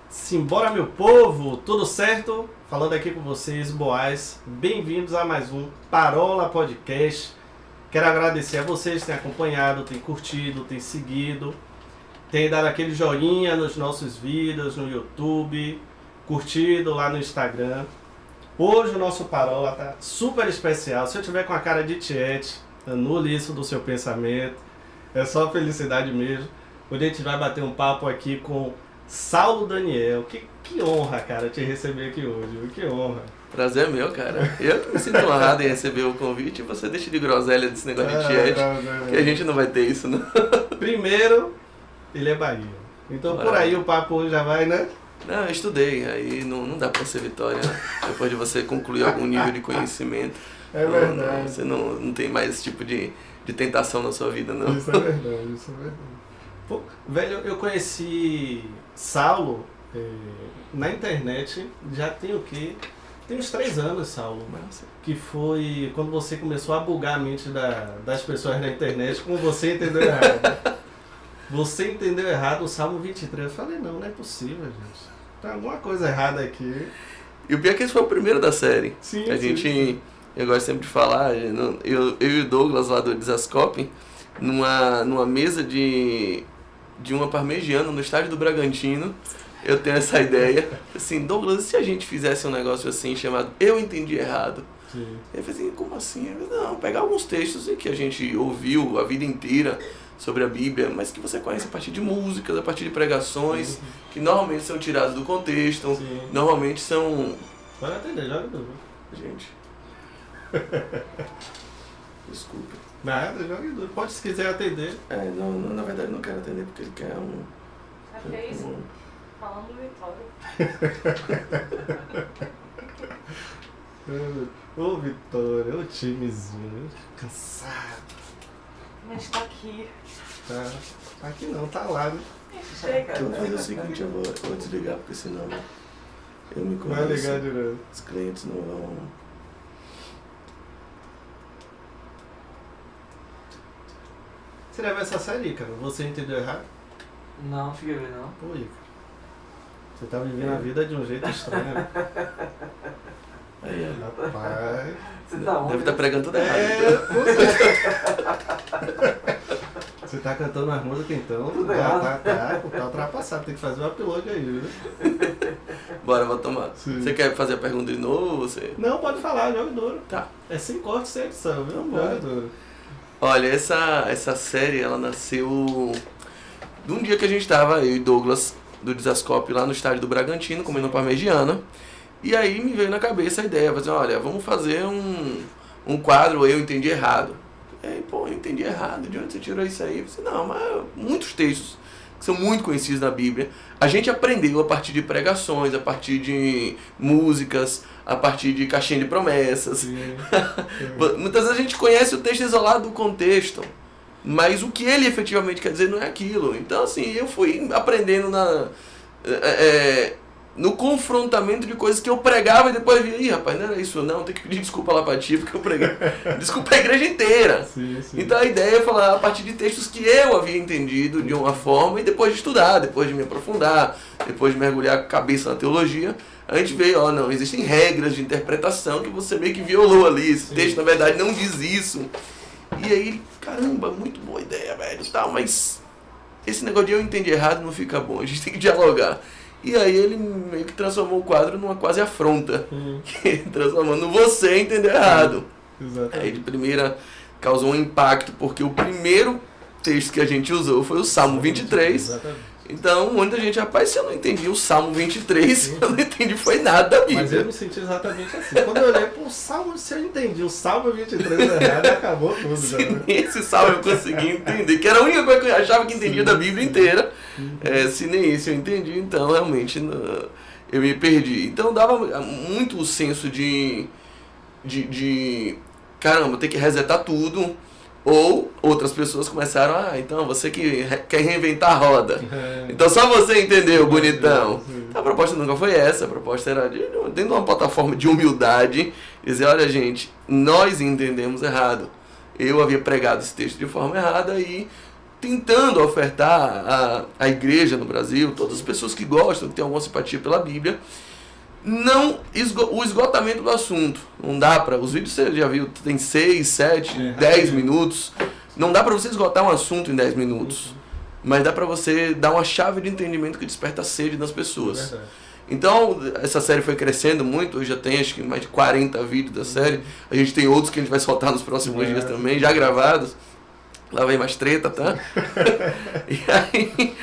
Simbora, meu povo, tudo certo? Falando aqui com vocês, Boaz, bem-vindos a mais um Parola Podcast. Quero agradecer a vocês que têm acompanhado, têm curtido, têm seguido, têm dado aquele joinha nos nossos vídeos no YouTube, curtido lá no Instagram. Hoje o nosso Parola tá super especial. Se eu tiver com a cara de tiete, anule isso do seu pensamento, é só felicidade mesmo. Hoje a gente vai bater um papo aqui com Saulo Daniel. Que honra, cara, te receber aqui hoje. Que honra. Prazer é meu, cara. Eu me sinto honrado em receber o convite e você deixa de groselha desse negócio de tiete, que a gente não vai ter isso, não. Primeiro, ele é Bahia. Então por aí o papo hoje já vai, né? Não, eu estudei, aí não dá pra ser vitória, né? Depois de você concluir algum nível de conhecimento. É verdade. Você não tem mais esse tipo de tentação na sua vida, não. Isso é verdade, isso é verdade. Pô, velho, eu conheci Saulo na internet, já tem o quê? Tem uns 3 anos, Saulo. Nossa. Que foi quando você começou a bugar a mente das pessoas na internet, como você entendeu errado. Você entendeu errado o Salmo 23. Eu falei, não é possível, gente. Tem alguma coisa errada aqui. E o pior é que esse foi o primeiro da série. Sim, a gente, eu gosto sempre de falar, eu e o Douglas lá do Desascope, numa mesa de uma parmegiana no estádio do Bragantino, eu tenho essa ideia, assim, Douglas, e se a gente fizesse um negócio assim, chamado Eu Entendi Errado? Sim. Eu falei assim, como assim? Eu falei, não, pegar alguns textos que a gente ouviu a vida inteira sobre a Bíblia, mas que você conhece a partir de músicas, a partir de pregações, que normalmente são tiradas do contexto, normalmente são... Pode atender, joga duro. Gente... Desculpa. Nada, joga duro. Pode, se quiser atender. Não, na verdade não quero atender porque ele quer um... Já fez? Falando Vitória. Ô Vitória, ô timezinho, cansado. Mas tá aqui. Tá aqui não, tá lá, né? Chega. Eu vou fazer o seguinte, eu vou desligar porque senão eu me conheço. Vai ligar direto. Os clientes não vão... Você leva essa série, cara? Você entendeu errado? Não, fiquei bem não. Pô, Ica, você tá vivendo a vida de um jeito estranho. Aí, Rapaz. Você tá onde? deve estar pregando tudo errado. Então. Você tá cantando as músicas então? Tudo errado. Tá ultrapassado, tem que fazer um upload aí, viu? Bora, vou tomar. Sim. Você quer fazer a pergunta de novo? Você... Não, pode falar, joga duro. Tá. É sem corte, sem edição, viu? Então Joga bora. duro. Olha, essa série, ela nasceu de um dia que a gente tava, eu e Douglas, do Desascope, lá no estádio do Bragantino, comendo parmegiana. E aí me veio na cabeça a ideia, fazer, olha, vamos fazer um quadro Eu Entendi Errado. E aí, pô, eu entendi errado, de onde você tirou isso aí? Eu falei, não, mas muitos textos que são muito conhecidos na Bíblia, a gente aprendeu a partir de pregações, a partir de músicas, a partir de caixinha de promessas. Sim. Muitas vezes a gente conhece o texto isolado do contexto, mas o que ele efetivamente quer dizer não é aquilo. Então, assim, eu fui aprendendo no confrontamento de coisas que eu pregava e depois vi, rapaz, não era isso não, tem que pedir desculpa lá pra ti, porque eu preguei. Desculpa a igreja inteira. Sim. Então a ideia é falar a partir de textos que eu havia entendido de uma forma e depois de estudar, depois de me aprofundar, depois de mergulhar a cabeça na teologia, a gente veio, não, existem regras de interpretação que você meio que violou ali, esse texto na verdade não diz isso. E aí, caramba, muito boa ideia, velho, tal, mas esse negócio de eu entendi errado não fica bom, a gente tem que dialogar. E aí ele meio que transformou o quadro numa quase afronta, transformando você entender errado. Exatamente. Aí de primeira causou um impacto, porque o primeiro texto que a gente usou foi o Salmo 23. Exatamente. Então, muita gente, rapaz, se eu não entendi o Salmo 23, eu não entendi foi nada da Bíblia. Mas eu me senti exatamente assim. Quando eu olhei pro Salmo, se eu entendi o Salmo 23 errado, acabou tudo. Se Já, né? nem esse salmo eu consegui entender, que era a única coisa que eu achava que entendia da Bíblia inteira. Se nem isso eu entendi, então realmente eu me perdi. Então dava muito o senso de caramba, ter que resetar tudo. Ou outras pessoas começaram, então você que quer reinventar a roda. Então só você entendeu, bonitão. A proposta nunca foi essa, a proposta era dentro de uma plataforma de humildade, dizer, olha gente, nós entendemos errado. Eu havia pregado esse texto de forma errada e tentando ofertar à igreja no Brasil, todas as pessoas que gostam, que têm alguma simpatia pela Bíblia, o esgotamento do assunto. Não dá para... Os vídeos você já viu, tem 6, 7, 10 minutos. Não dá para você esgotar um assunto em 10 minutos. Mas dá para você dar uma chave de entendimento que desperta a sede nas pessoas. Então, essa série foi crescendo muito. Hoje já tem acho que mais de 40 vídeos da série. A gente tem outros que a gente vai soltar nos próximos dias também, já gravados. Lá vem mais treta, tá? E aí,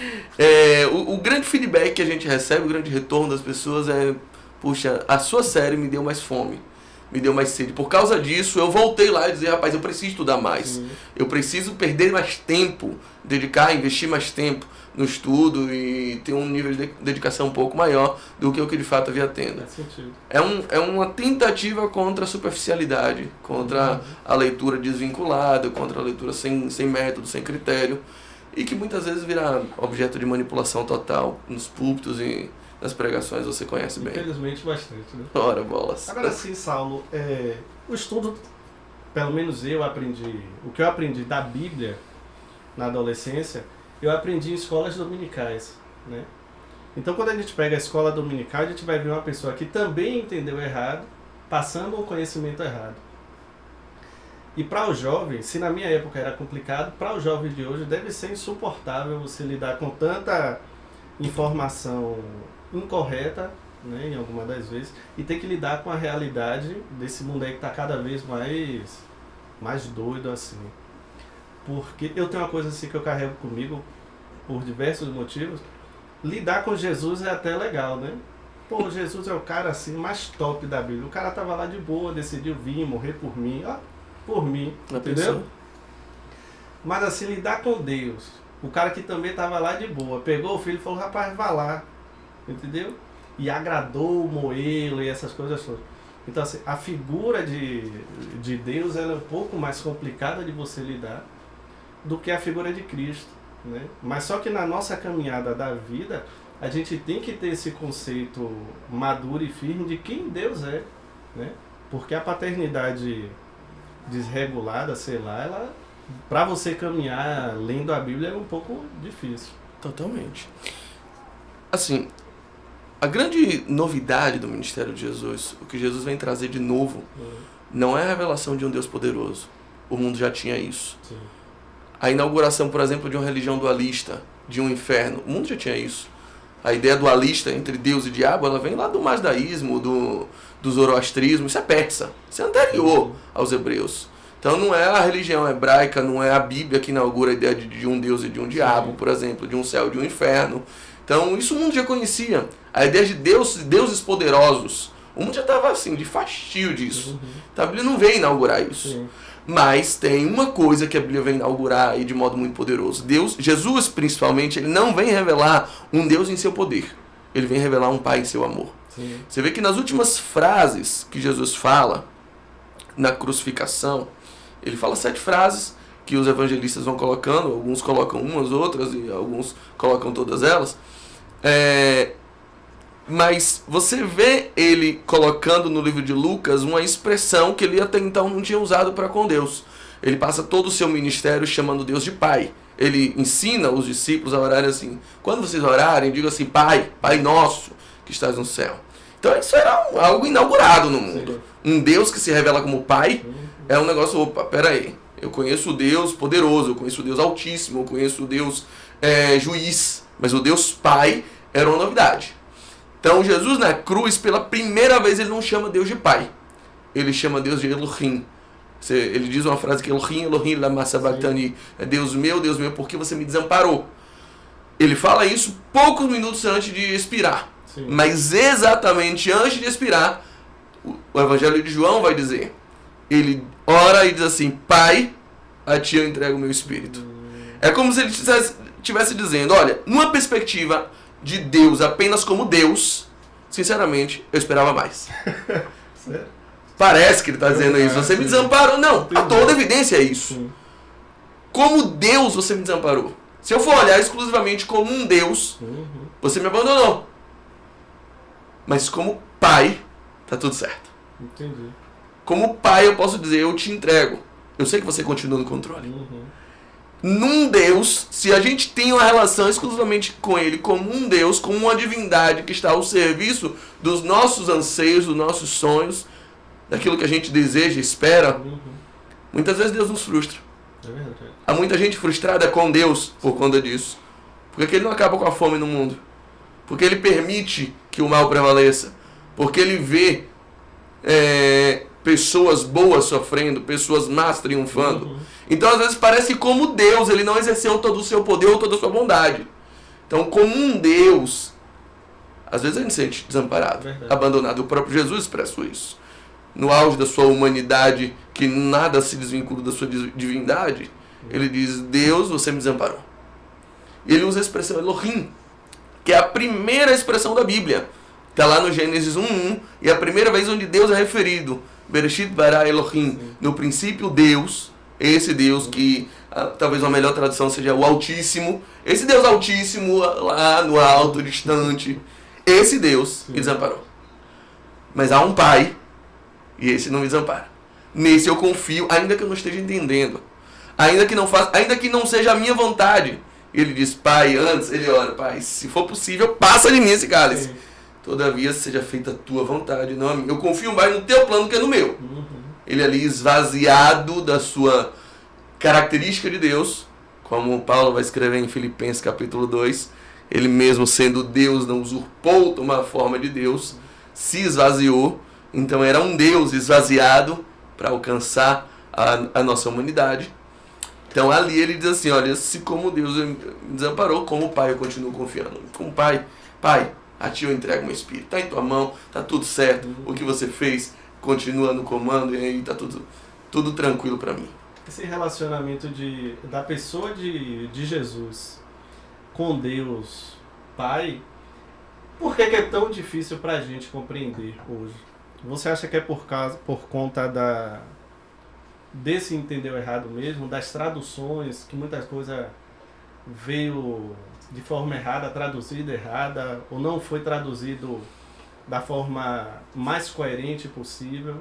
o grande feedback que a gente recebe, o grande retorno das pessoas é: puxa, a sua série me deu mais fome, me deu mais sede. Por causa disso, eu voltei lá e dizer: rapaz, eu preciso estudar mais. Eu preciso perder mais tempo, investir mais tempo no estudo e ter um nível de dedicação um pouco maior do que o que de fato havia tendo. É uma tentativa contra a superficialidade, contra a leitura desvinculada, contra a leitura sem método, sem critério, e que muitas vezes vira objeto de manipulação total nos púlpitos e nas pregações, você conhece bem. Infelizmente bastante, né? Ora, bolas. Agora sim, Saulo, o estudo, pelo menos eu aprendi, o que eu aprendi da Bíblia na adolescência, eu aprendi em escolas dominicais, né? Então, quando a gente pega a escola dominical, a gente vai ver uma pessoa que também entendeu errado, passando um conhecimento errado. E para o jovem, se na minha época era complicado, para o jovem de hoje deve ser insuportável você lidar com tanta informação incorreta, né, em alguma das vezes, e ter que lidar com a realidade desse mundo aí que está cada vez mais doido assim. Porque eu tenho uma coisa assim que eu carrego comigo por diversos motivos. Lidar com Jesus é até legal, né? Pô, Jesus é o cara assim mais top da Bíblia. O cara tava lá de boa, decidiu vir, morrer por mim, entendeu? Mas assim, lidar com Deus, o cara que também tava lá de boa, pegou o filho e falou: rapaz, vá lá, entendeu? E agradou o Moelo e essas coisas todas. Então assim, a figura de Deus ela é um pouco mais complicada de você lidar do que a figura de Cristo, né? Mas só que na nossa caminhada da vida, a gente tem que ter esse conceito maduro e firme de quem Deus é, né? Porque a paternidade desregulada, sei lá, ela, para você caminhar lendo a Bíblia é um pouco difícil. Totalmente. Assim, a grande novidade do ministério de Jesus, o que Jesus vem trazer de novo, não é a revelação de um Deus poderoso. O mundo já tinha isso. Sim. A inauguração, por exemplo, de uma religião dualista, de um inferno, o mundo já tinha isso. A ideia dualista entre Deus e diabo, ela vem lá do masdaísmo, do zoroastrismo, isso é persa, isso é anterior aos hebreus. Então não é a religião hebraica, não é a Bíblia que inaugura a ideia de um Deus e de um diabo, por exemplo, de um céu e de um inferno. Então isso o mundo já conhecia. A ideia de deuses poderosos, o mundo já estava assim, de fastio disso. Então a Bíblia não veio inaugurar isso. Sim. Mas tem uma coisa que a Bíblia vem inaugurar aí de modo muito poderoso. Jesus principalmente, ele não vem revelar um Deus em seu poder. Ele vem revelar um Pai em seu amor. Sim. Você vê que nas últimas frases que Jesus fala na crucificação, ele fala 7 frases que os evangelistas vão colocando, alguns colocam umas, outras, e alguns colocam todas elas. Mas você vê ele colocando no livro de Lucas uma expressão que ele até então não tinha usado para com Deus. Ele passa todo o seu ministério chamando Deus de Pai. Ele ensina os discípulos a orarem assim: quando vocês orarem, digam assim: Pai, Pai nosso que estás no céu. Então isso era algo inaugurado no mundo. Um Deus que se revela como Pai é um negócio: opa, peraí, eu conheço o Deus poderoso, eu conheço o Deus altíssimo, eu conheço o Deus juiz, mas o Deus Pai era uma novidade. Então Jesus na cruz, pela primeira vez, ele não chama Deus de Pai. Ele chama Deus de Elohim. Ele diz uma frase que Elohim, Elohim, lama sabachthani. É Deus meu, por que você me desamparou? Ele fala isso poucos minutos antes de expirar. Sim. Mas exatamente antes de expirar, o Evangelho de João vai dizer, ele ora e diz assim: Pai, a ti eu entrego o meu espírito. É como se ele estivesse dizendo: olha, numa perspectiva de Deus apenas como Deus, sinceramente, eu esperava mais. Parece que ele está dizendo isso. Você me desamparou. Não, a toda evidência é isso. Como Deus você me desamparou. Se eu for olhar exclusivamente como um Deus, você me abandonou. Mas como Pai, tá tudo certo. Entendi. Como Pai eu posso dizer: eu te entrego. Eu sei que você continua no controle. num Deus, se a gente tem uma relação exclusivamente com Ele, como um Deus, como uma divindade que está ao serviço dos nossos anseios, dos nossos sonhos, daquilo que a gente deseja, espera, muitas vezes Deus nos frustra. É verdade. Há muita gente frustrada com Deus por conta disso. Porque Ele não acaba com a fome no mundo. Porque Ele permite que o mal prevaleça. Porque Ele vê pessoas boas sofrendo, pessoas más triunfando. Então, às vezes, parece que como Deus, Ele não exerceu todo o seu poder ou toda a sua bondade. Então, como um Deus, às vezes a gente se sente desamparado, abandonado. O próprio Jesus expressou isso. No auge da sua humanidade, que nada se desvincula da sua divindade, Ele diz, Deus, você me desamparou. E Ele usa a expressão Elohim, que é a primeira expressão da Bíblia. Está lá no Gênesis 1:1, e é a primeira vez onde Deus é referido. Bereshit bara Elohim. Sim. No princípio, Deus, esse Deus que, talvez uma melhor tradução seja o Altíssimo. Esse Deus Altíssimo, lá no alto, distante. Esse Deus me desamparou. Mas há um Pai, e esse não me desampara. Nesse eu confio, ainda que eu não esteja entendendo. Ainda que não seja a minha vontade. Ele diz, Pai, antes, ele ora, Pai, se for possível, passa de mim esse cálice. Sim. Todavia, seja feita a tua vontade, não a minha. Eu confio mais no teu plano que no meu. Ele ali esvaziado da sua característica de Deus, como Paulo vai escrever em Filipenses capítulo 2, ele mesmo sendo Deus, não usurpou tomar a forma de Deus, se esvaziou. Então era um Deus esvaziado para alcançar a nossa humanidade. Então ali ele diz assim, olha, se como Deus me desamparou, como Pai eu continuo confiando. Como Pai, a Ti eu entrego meu espírito, está em Tua mão, está tudo certo, o que você fez continua no comando e aí está tudo tranquilo para mim. Esse relacionamento da pessoa de Jesus com Deus Pai, por que é tão difícil para a gente compreender hoje? Você acha que é por conta desse entendeu errado mesmo, das traduções, que muitas coisas veio de forma errada, traduzida errada, ou não foi traduzido da forma mais coerente possível?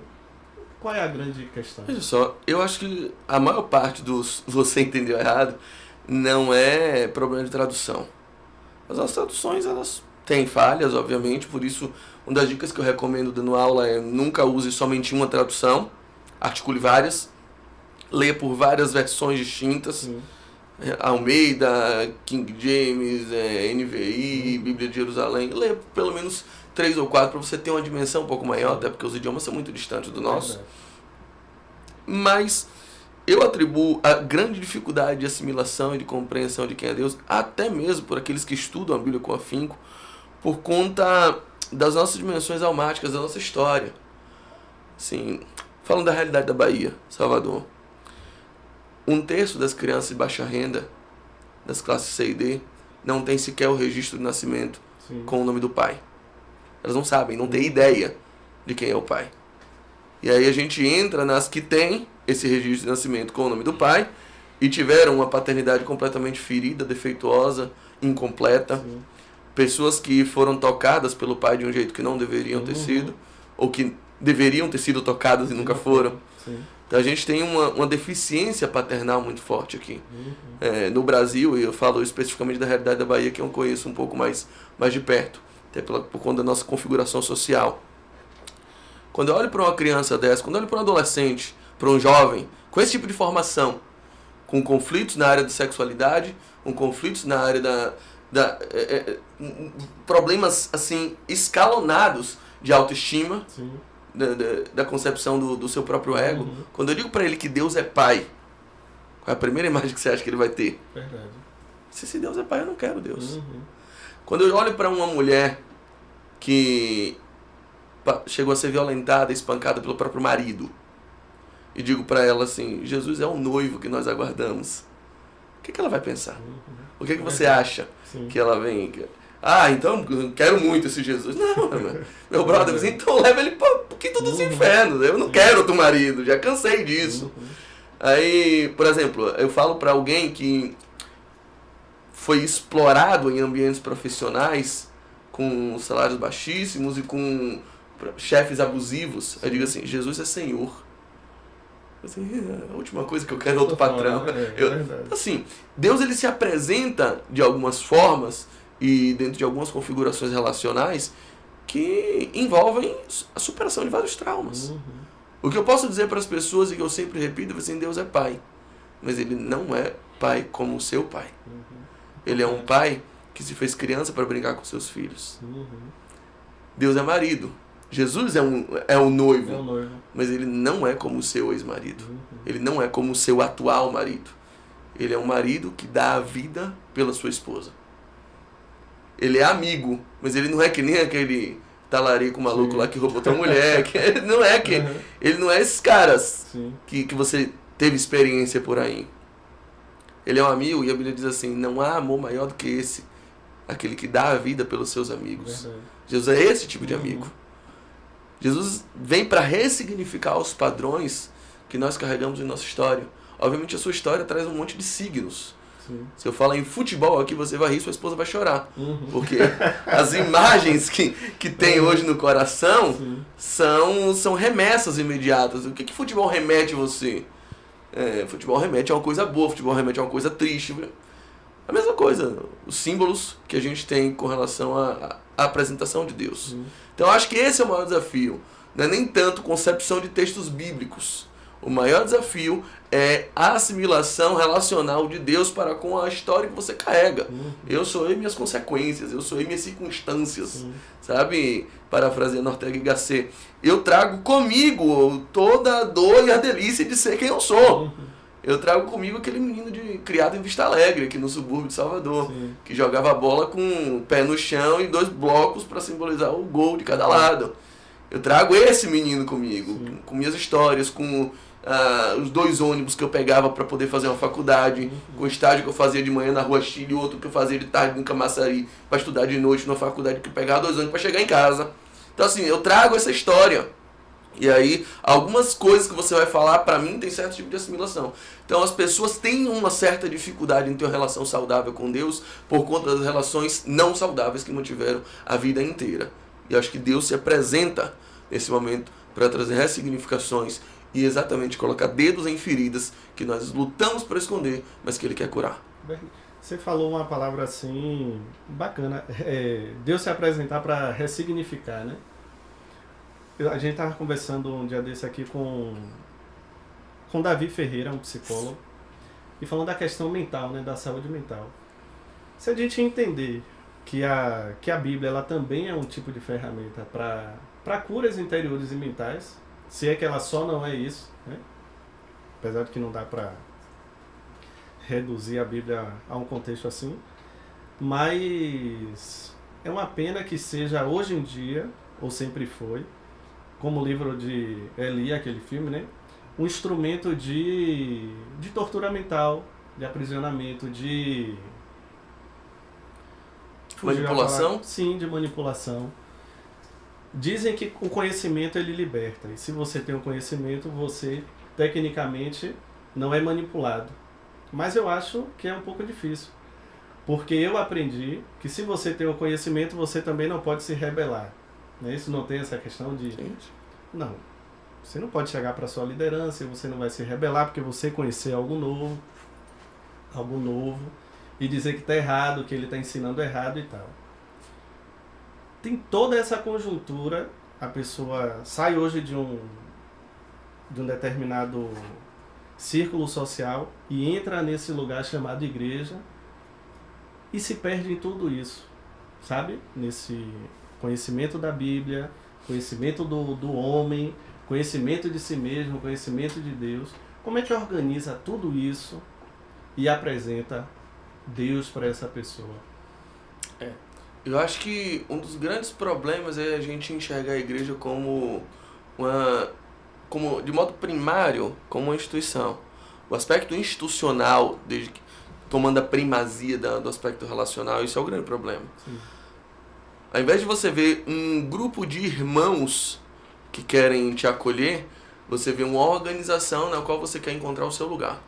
Qual é a grande questão? Veja só, eu acho que a maior parte dos você entendeu errado não é problema de tradução. Mas as traduções, elas têm falhas, obviamente, por isso uma das dicas que eu recomendo dando aula é nunca use somente uma tradução, articule várias, leia por várias versões distintas. Sim. Almeida, King James, NVI, Bíblia de Jerusalém, leia pelo menos 3 ou 4 para você ter uma dimensão um pouco maior, até porque os idiomas são muito distantes do nosso. Mas eu atribuo a grande dificuldade de assimilação e de compreensão de quem é Deus, até mesmo por aqueles que estudam a Bíblia com afinco, por conta das nossas dimensões almáticas, da nossa história. Assim, falando da realidade da Bahia, Salvador. 1/3 das crianças de baixa renda, das classes C e D, não tem sequer o registro de nascimento. Sim. Com o nome do pai. Elas não sabem, não têm ideia de quem é o pai. E aí a gente entra nas que tem esse registro de nascimento com o nome do pai e tiveram uma paternidade completamente ferida, defeituosa, incompleta. Sim. Pessoas que foram tocadas pelo pai de um jeito que não deveriam ter sido, ou que deveriam ter sido tocadas e nunca foram. Sim. Então a gente tem uma deficiência paternal muito forte aqui. No Brasil, e eu falo especificamente da realidade da Bahia, que eu conheço um pouco mais de perto, até por conta da nossa configuração social. Quando eu olho para uma criança dessa, quando eu olho para um adolescente, para um jovem, com esse tipo de formação, com conflitos na área da sexualidade, com conflitos na área problemas assim escalonados de autoestima, sim, da concepção do seu próprio ego. Quando eu digo para ele que Deus é pai, qual é a primeira imagem que você acha que ele vai ter? Verdade. Se Deus é pai, eu não quero Deus. Quando eu olho para uma mulher que chegou a ser violentada, espancada pelo próprio marido, e digo para ela assim, Jesus é o noivo que nós aguardamos, o que ela vai pensar? O que você acha? Sim. Que ela vem... então eu quero muito esse Jesus. Não, meu brother, então leva ele para o quinto dos infernos. Eu não quero outro marido, já cansei disso. Aí, por exemplo, eu falo para alguém que foi explorado em ambientes profissionais com salários baixíssimos e com chefes abusivos. Eu digo assim, Jesus é Senhor. Assim, a última coisa que eu quero é outro patrão. Verdade. Assim, Deus ele se apresenta de algumas formas e dentro de algumas configurações relacionais que envolvem a superação de vários traumas. Uhum. O que eu posso dizer para as pessoas e que eu sempre repito é assim, Deus é pai, mas ele não é pai como o seu pai. Uhum. Ele é um pai que se fez criança para brincar com seus filhos. Uhum. Deus é marido. Jesus é o noivo, É o noivo. mas ele não é como o seu ex-marido. Uhum. Ele não é como o seu atual marido. Ele é um marido que dá a vida pela sua esposa. Ele é amigo, mas ele não é que nem aquele talarico maluco lá que roubou tua mulher. Ele não é que Uhum. ele não é esses caras Sim. que você teve experiência por aí. Ele é um amigo e a Bíblia diz assim, não há amor maior do que esse, aquele que dá a vida pelos seus amigos. Verdade. Jesus é esse tipo de Uhum. amigo. Jesus vem para ressignificar os padrões que nós carregamos em nossa história. Obviamente a sua história traz um monte de signos. Sim. Se eu falar em futebol aqui, você vai rir, sua esposa vai chorar. Uhum. Porque as imagens que tem hoje no coração Sim. são remessas imediatas. O que futebol remete você? Futebol remete a uma coisa boa, futebol remete a uma coisa triste. A mesma coisa, os símbolos que a gente tem com relação à apresentação de Deus. Sim. Então eu acho que esse é o maior desafio. Não é nem tanto concepção de textos bíblicos. O maior desafio é a assimilação relacional de Deus para com a história que você carrega. Uhum. Eu sou eu e minhas consequências, eu sou eu e minhas circunstâncias. Sim. Sabe? Parafraseando Ortega y Gasset. Eu trago comigo toda a dor e a delícia de ser quem eu sou. Uhum. Eu trago comigo aquele menino criado em Vista Alegre, aqui no subúrbio de Salvador, Sim. que jogava bola com o pé no chão e 2 blocos para simbolizar o gol de cada lado. Eu trago esse menino comigo, Sim. com minhas histórias, com os 2 ônibus que eu pegava para poder fazer uma faculdade, com o estágio que eu fazia de manhã na Rua Chile e outro que eu fazia de tarde no Camaçari para estudar de noite numa faculdade que eu pegava 2 ônibus para chegar em casa. Então assim, eu trago essa história. E aí, algumas coisas que você vai falar, para mim, tem certo tipo de assimilação. Então, as pessoas têm uma certa dificuldade em ter uma relação saudável com Deus por conta das relações não saudáveis que mantiveram a vida inteira. E eu acho que Deus se apresenta nesse momento para trazer ressignificações e exatamente colocar dedos em feridas que nós lutamos para esconder, mas que Ele quer curar. Você falou uma palavra assim bacana. Deus se apresentar para ressignificar, né? A gente estava conversando um dia desse aqui com Davi Ferreira, um psicólogo, e falando da questão mental, né, da saúde mental. Se a gente entender que a Bíblia ela também é um tipo de ferramenta para curas interiores e mentais, se é que ela só não é isso, né? Apesar de que não dá para reduzir a Bíblia a um contexto assim, mas é uma pena que seja hoje em dia, ou sempre foi, como o livro de Eli, aquele filme, né? Um instrumento de tortura mental, de aprisionamento, de... Manipulação? Sim, de manipulação. Dizem que o conhecimento ele liberta. E se você tem o conhecimento, você, tecnicamente, não é manipulado. Mas eu acho que é um pouco difícil. Porque eu aprendi que se você tem o conhecimento, você também não pode se rebelar. Isso não tem essa questão de... Não, você não pode chegar para a sua liderança e você não vai se rebelar porque você conhecer algo novo, e dizer que está errado, que ele está ensinando errado e tal. Tem toda essa conjuntura, a pessoa sai hoje de um determinado círculo social e entra nesse lugar chamado igreja e se perde em tudo isso, sabe? Nesse conhecimento da Bíblia, conhecimento do homem, conhecimento de si mesmo, conhecimento de Deus. Como é que organiza tudo isso e apresenta Deus para essa pessoa? Eu acho que um dos grandes problemas é a gente enxergar a igreja como de modo primário, como uma instituição. O aspecto institucional, tomando a primazia do aspecto relacional, isso é o grande problema. Sim. Ao invés de você ver um grupo de irmãos que querem te acolher, você vê uma organização na qual você quer encontrar o seu lugar.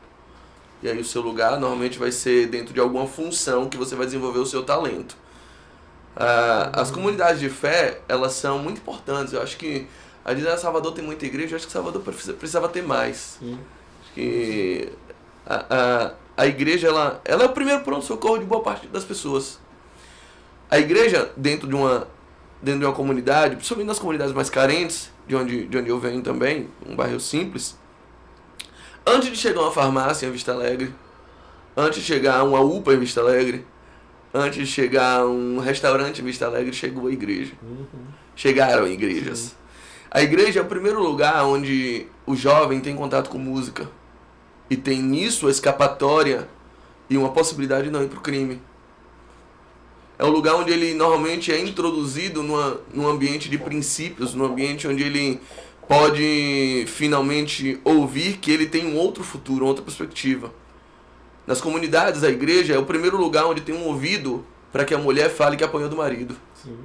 E aí o seu lugar normalmente vai ser dentro de alguma função que você vai desenvolver o seu talento. As comunidades de fé, elas são muito importantes. Eu acho que Aí dizem, Salvador tem muita igreja, eu acho que Salvador precisava ter mais. Sim. Acho que a igreja, ela é o primeiro pronto-socorro de boa parte das pessoas. A igreja, dentro de uma comunidade, principalmente nas comunidades mais carentes, de onde eu venho também, um bairro simples, antes de chegar uma farmácia em Vista Alegre, antes de chegar uma UPA em Vista Alegre, antes de chegar um restaurante em Vista Alegre, chegou a igreja. Chegaram igrejas. Sim. A igreja é o primeiro lugar onde o jovem tem contato com música. E tem nisso a escapatória e uma possibilidade de não ir para o crime. É o lugar onde ele normalmente é introduzido num ambiente de princípios, num ambiente onde ele pode finalmente ouvir que ele tem um outro futuro, uma outra perspectiva. Nas comunidades, a igreja é o primeiro lugar onde tem um ouvido para que a mulher fale que apanhou do marido. Sim.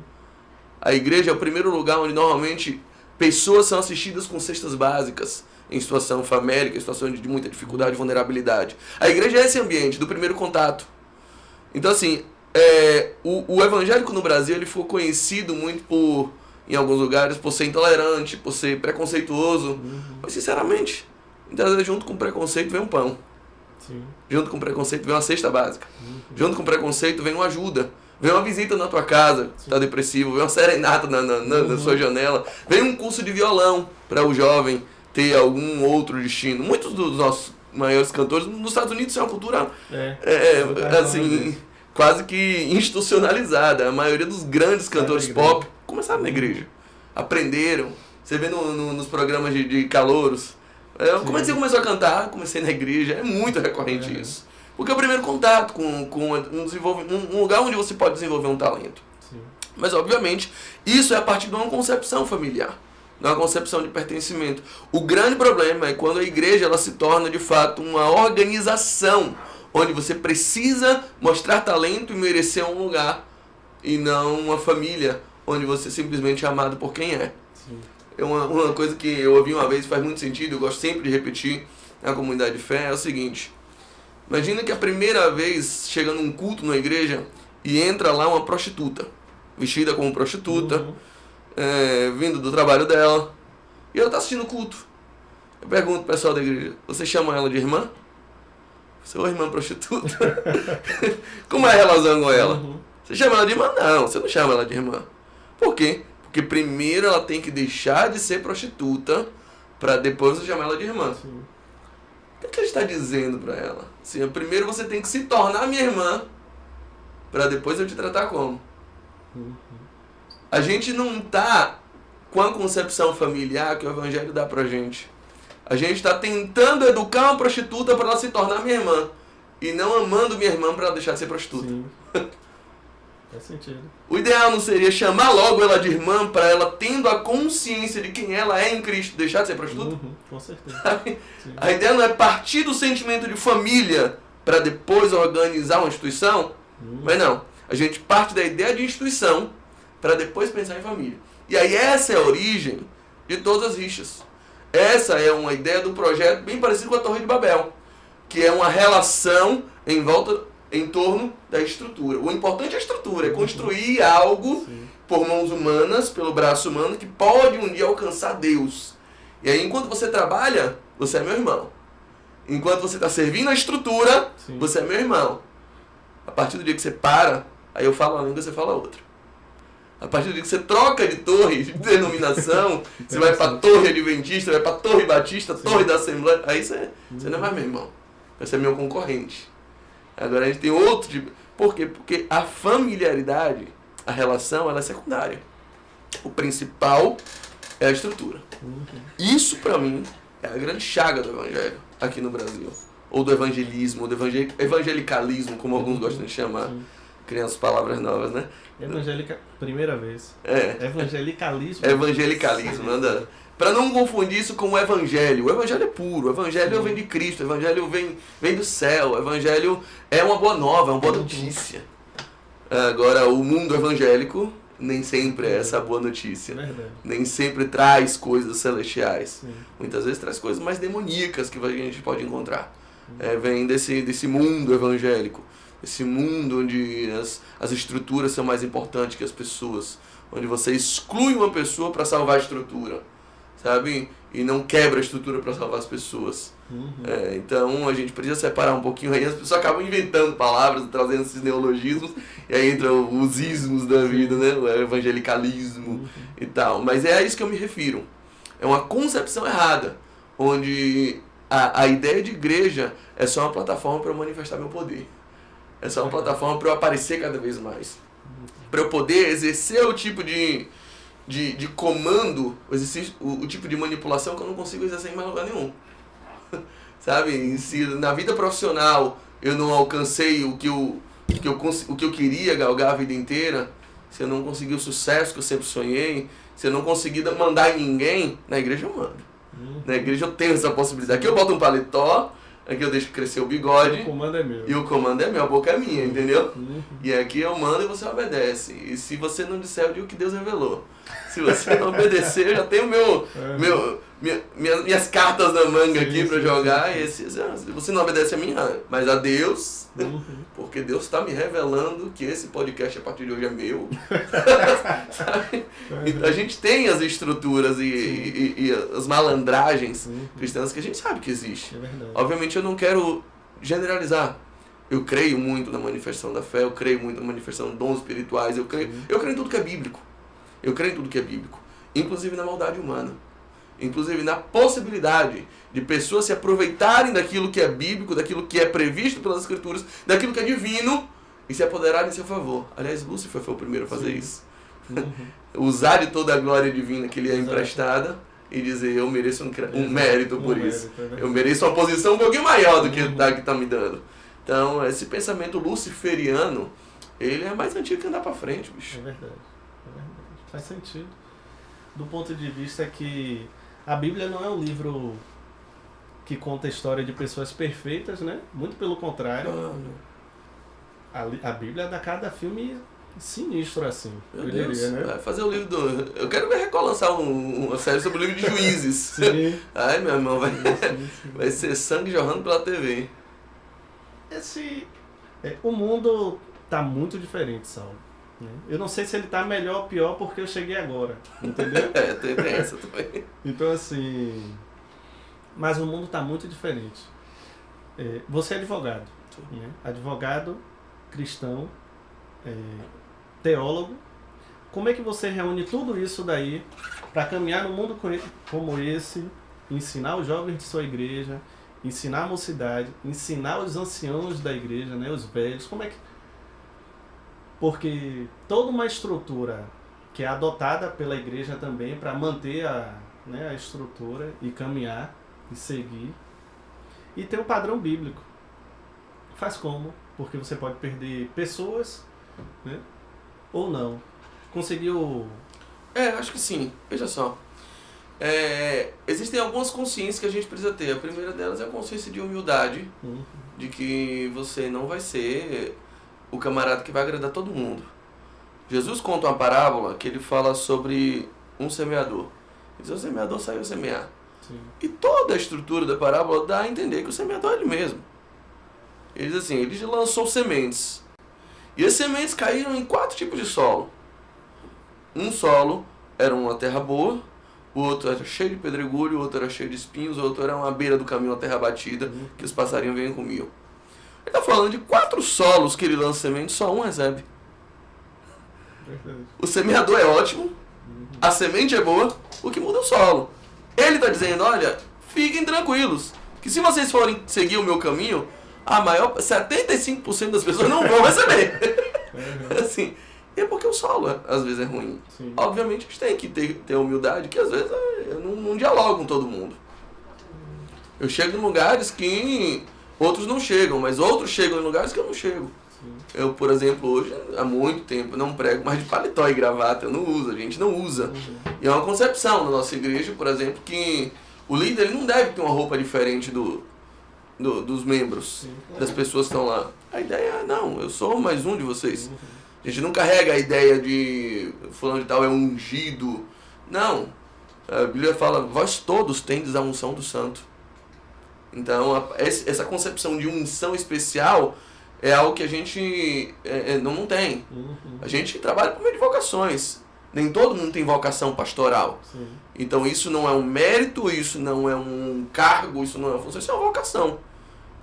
A igreja é o primeiro lugar onde normalmente pessoas são assistidas com cestas básicas, em situação famélica, em situação de muita dificuldade e vulnerabilidade. A igreja é esse ambiente do primeiro contato. Então, assim, o evangélico no Brasil ele ficou conhecido muito por, em alguns lugares, por ser intolerante, por ser preconceituoso. Mas, sinceramente, muitas vezes junto com preconceito vem um pão. Sim. Junto com preconceito vem uma cesta básica. Junto com preconceito vem uma ajuda. Vem uma visita na tua casa, tá depressivo. Vem uma serenata na sua janela. Vem um curso de violão para o jovem ter algum outro destino. Muitos dos nossos maiores cantores nos Estados Unidos isso é uma cultura assim, quase que institucionalizada. A maioria dos grandes cantores pop começaram na igreja. Aprenderam. Você vê nos programas de calouros. Como é que você começou a cantar? Comecei na igreja. É muito recorrente isso. Porque é o primeiro contato com um lugar onde você pode desenvolver um talento. Sim. Mas, obviamente, isso é a partir de uma concepção familiar, de uma concepção de pertencimento. O grande problema é quando a igreja ela se torna, de fato, uma organização onde você precisa mostrar talento e merecer um lugar, e não uma família onde você simplesmente é amado por quem é. Sim. É uma coisa que eu ouvi uma vez, faz muito sentido, eu gosto sempre de repetir na comunidade de fé, é o seguinte: imagina que a primeira vez chega num culto na igreja e entra lá uma prostituta, vestida como prostituta, vindo do trabalho dela, e ela está assistindo o culto. Eu pergunto pro pessoal da igreja, você chama ela de irmã? Você é uma irmã prostituta? Como é a relação com ela? Você chama ela de irmã? Não, você não chama ela de irmã. Por quê? Porque primeiro ela tem que deixar de ser prostituta para depois você chamar ela de irmã. Sim. O que a gente está dizendo para ela? Assim, primeiro você tem que se tornar minha irmã para depois eu te tratar como. A gente não está com a concepção familiar que o evangelho dá pra gente. A gente está tentando educar uma prostituta para ela se tornar minha irmã e não amando minha irmã para ela deixar de ser prostituta. Sim. Faz sentido. O ideal não seria chamar logo ela de irmã para ela, tendo a consciência de quem ela é em Cristo, deixar de ser prostituta? Com certeza. A ideia não é partir do sentimento de família para depois organizar uma instituição, mas não. A gente parte da ideia de instituição para depois pensar em família. E aí essa é a origem de todas as rixas. Essa é uma ideia do projeto bem parecido com a Torre de Babel, que é uma relação em torno da estrutura. O importante é a estrutura, é construir algo por mãos humanas, pelo braço humano, que pode um dia alcançar Deus. E aí, enquanto você trabalha, você é meu irmão. Enquanto você está servindo a estrutura, você é meu irmão. A partir do dia que você para, aí eu falo uma língua, você fala outra. A partir do dia que você troca de torre, de denominação, você vai para a Torre Adventista, vai para a Torre Batista, Torre da Assembleia, aí você não é mais meu irmão. Você é meu concorrente. Agora a gente tem outro tipo. Por quê? Porque a familiaridade, a relação, ela é secundária. O principal é a estrutura. Isso, pra mim, é a grande chaga do evangelho aqui no Brasil. Ou do evangelismo, ou do evangelicalismo, como alguns gostam de chamar. Criam as palavras novas, né? Primeira vez. Evangelicalismo. Evangelicalismo, anda. Para não confundir isso com o evangelho. O evangelho é puro, o evangelho vem de Cristo, o evangelho vem do céu, o evangelho é uma boa nova, é uma boa notícia. Agora, o mundo evangélico nem sempre é essa boa notícia. Verdade. Nem sempre traz coisas celestiais. Muitas vezes traz coisas mais demoníacas que a gente pode encontrar. Vem desse mundo evangélico. Esse mundo onde as estruturas são mais importantes que as pessoas. Onde você exclui uma pessoa para salvar a estrutura. sabe? E não quebra a estrutura para salvar as pessoas. Então a gente precisa separar um pouquinho aí, as pessoas acabam inventando palavras, trazendo esses neologismos, e aí entram os ismos da vida, né? O evangelicalismo e tal. Mas é a isso que eu me refiro. É uma concepção errada, onde a ideia de igreja é só uma plataforma para eu manifestar meu poder. É só uma plataforma para eu aparecer cada vez mais. Para eu poder exercer o tipo de comando, o tipo de manipulação que eu não consigo exercer em mais lugar nenhum. Sabe? Se na vida profissional eu não alcancei o que eu queria galgar a vida inteira, se eu não consegui o sucesso que eu sempre sonhei, se eu não conseguir mandar em ninguém, na igreja eu mando. Na igreja eu tenho essa possibilidade. Aqui eu boto um paletó, aqui eu deixo crescer o bigode. O comando é meu. E o comando é meu, a boca é minha, entendeu? E aqui eu mando e você obedece. E se você não disser, eu digo que Deus revelou. Se você não obedecer, eu já tenho minhas cartas na manga aqui para jogar. E se você não obedece a mim, mas a Deus, porque Deus está me revelando que esse podcast a partir de hoje é meu. Sabe? Então, a gente tem as estruturas e as malandragens cristãs que a gente sabe que existe. Obviamente eu não quero generalizar. Eu creio muito na manifestação da fé, eu creio muito na manifestação de dons espirituais, eu creio em tudo que é bíblico. Eu creio em tudo que é bíblico, inclusive na maldade humana, inclusive na possibilidade de pessoas se aproveitarem daquilo que é bíblico, daquilo que é previsto pelas Escrituras, daquilo que é divino e se apoderarem em seu favor. Aliás, Lúcifer foi o primeiro a fazer isso. Usar de toda a glória divina que lhe é emprestada e dizer, eu mereço um mérito por isso. Eu mereço uma posição um pouquinho maior do que está me dando. Então, esse pensamento luciferiano, ele é mais antigo que andar para frente, bicho. É verdade. Faz sentido. Do ponto de vista que a Bíblia não é um livro que conta a história de pessoas perfeitas, né? Muito pelo contrário. A Bíblia dá cada filme sinistro assim. Meu Deus, diria, né? Vai fazer o livro do... Eu quero ver relançar uma série sobre o livro de Juízes. Sim. Ai, meu irmão, vai ser sangue jorrando pela TV. O mundo tá muito diferente, Saulo. Eu não sei se ele tá melhor ou pior porque eu cheguei agora, entendeu? Tem essa também. Então assim, mas o mundo tá muito diferente. Você é advogado, né? Advogado, cristão, teólogo. Como é que você reúne tudo isso daí para caminhar no mundo como esse, ensinar os jovens de sua igreja, ensinar a mocidade, ensinar os anciãos da igreja, né, os velhos, como é que... Porque toda uma estrutura que é adotada pela igreja também para manter a estrutura e caminhar e seguir. E tem um padrão bíblico. Faz como? Porque você pode perder pessoas, né? Ou não. Conseguiu... Acho que sim. Veja só. Existem algumas consciências que a gente precisa ter. A primeira delas é a consciência de humildade. De que você não vai ser o camarada que vai agradar todo mundo. Jesus conta uma parábola que ele fala sobre um semeador. Ele diz, o semeador saiu a semear. Sim. E toda a estrutura da parábola dá a entender que o semeador é ele mesmo. Ele diz assim, ele lançou sementes. E as sementes caíram em 4 tipos de solo. Um solo era uma terra boa, o outro era cheio de pedregulho, o outro era cheio de espinhos, o outro era uma beira do caminho, uma terra batida, que os passarinhos vinham e comiam. Ele está falando de 4 solos que ele lança semente, só um recebe. O semeador é ótimo, a semente é boa, o que muda é o solo. Ele está dizendo, olha, fiquem tranquilos, que se vocês forem seguir o meu caminho, 75% das pessoas não vão receber. Assim, é porque o solo às vezes é ruim. Sim. Obviamente a gente tem que ter humildade, que às vezes eu não dialogo com todo mundo. Eu chego em lugares que outros não chegam, mas outros chegam em lugares que eu não chego. Sim. Eu, por exemplo, hoje, há muito tempo, não prego mais de paletó e gravata, eu não uso, a gente não usa. E é uma concepção na nossa igreja, por exemplo, que o líder ele não deve ter uma roupa diferente dos membros, Sim. das pessoas que estão lá. A ideia é, não, eu sou mais um de vocês. A gente não carrega a ideia de fulano de tal é ungido. Não. A Bíblia fala, vós todos tendes a unção do santo. Então, essa concepção de unção especial é algo que a gente não tem. A gente trabalha por meio de vocações. Nem todo mundo tem vocação pastoral. Sim. Então isso não é um mérito, isso não é um cargo, isso não é uma função, isso é uma vocação.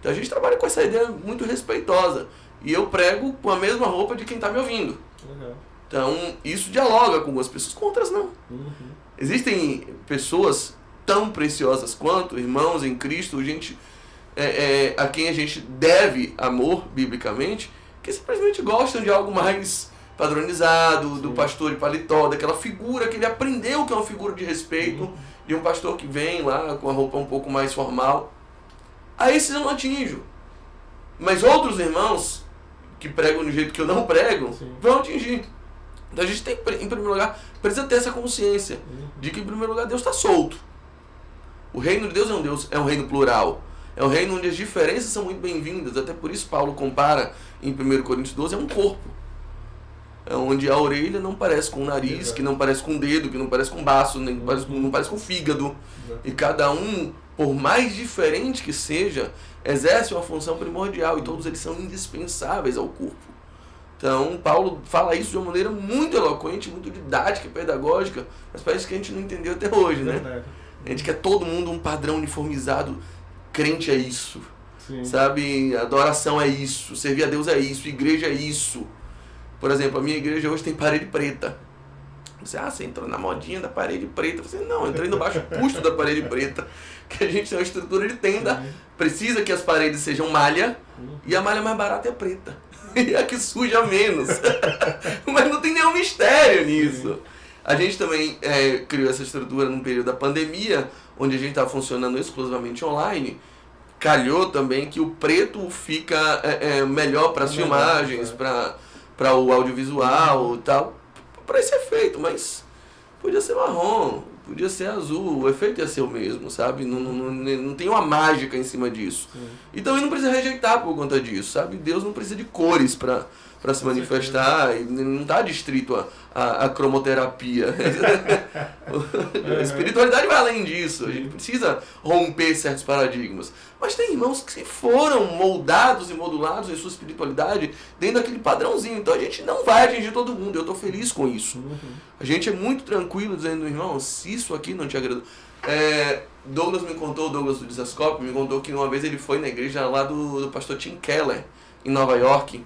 Então a gente trabalha com essa ideia muito respeitosa. E eu prego com a mesma roupa de quem está me ouvindo. Legal. Então isso dialoga com algumas pessoas, com outras não. Uhum. Existem pessoas tão preciosas quanto, irmãos em Cristo, gente a quem a gente deve amor, biblicamente, que simplesmente gostam de algo mais padronizado, do pastor de paletó, daquela figura que ele aprendeu que é uma figura de respeito, de um pastor que vem lá com a roupa um pouco mais formal. A esses eu não atinjo. Mas outros irmãos que pregam do jeito que eu não prego, Sim. vão atingir. Então a gente tem que, em primeiro lugar, precisa ter essa consciência de que, em primeiro lugar, Deus está solto. O reino de Deus é um reino plural. É um reino onde as diferenças são muito bem-vindas. Até por isso Paulo compara em 1 Coríntios 12, é um corpo. É onde a orelha não parece com o nariz, que não parece com o dedo, que não parece com o baço, nem não parece com o fígado. E cada um, por mais diferente que seja, exerce uma função primordial e todos eles são indispensáveis ao corpo. Então, Paulo fala isso de uma maneira muito eloquente, muito didática e pedagógica, mas parece que a gente não entendeu até hoje, né? Verdade. A gente quer todo mundo um padrão uniformizado, crente é isso, Sim. sabe? Adoração é isso, servir a Deus é isso, igreja é isso. Por exemplo, a minha igreja hoje tem parede preta. Você entrou na modinha da parede preta. Você não, entrei no baixo custo da parede preta. Que a gente tem uma estrutura de tenda, precisa que as paredes sejam malha, e a malha mais barata é a preta. E a que suja menos. Mas não tem nenhum mistério nisso. A gente também criou essa estrutura num período da pandemia, onde a gente estava funcionando exclusivamente online. Calhou também que o preto fica melhor para as filmagens, para o audiovisual e tal. Para esse efeito, mas podia ser marrom, podia ser azul, o efeito ia ser o mesmo, sabe? Não tem uma mágica em cima disso. E também não precisa rejeitar por conta disso, sabe? Deus não precisa de cores para se manifestar, e não está distrito a cromoterapia. A espiritualidade vai além disso, a gente precisa romper certos paradigmas. Mas tem irmãos que foram moldados e modulados em sua espiritualidade dentro daquele padrãozinho, então a gente não vai atingir todo mundo, eu estou feliz com isso. A gente é muito tranquilo dizendo, irmão, se isso aqui não te agradou... Douglas do Desascope, me contou que uma vez ele foi na igreja lá do pastor Tim Keller, em Nova York.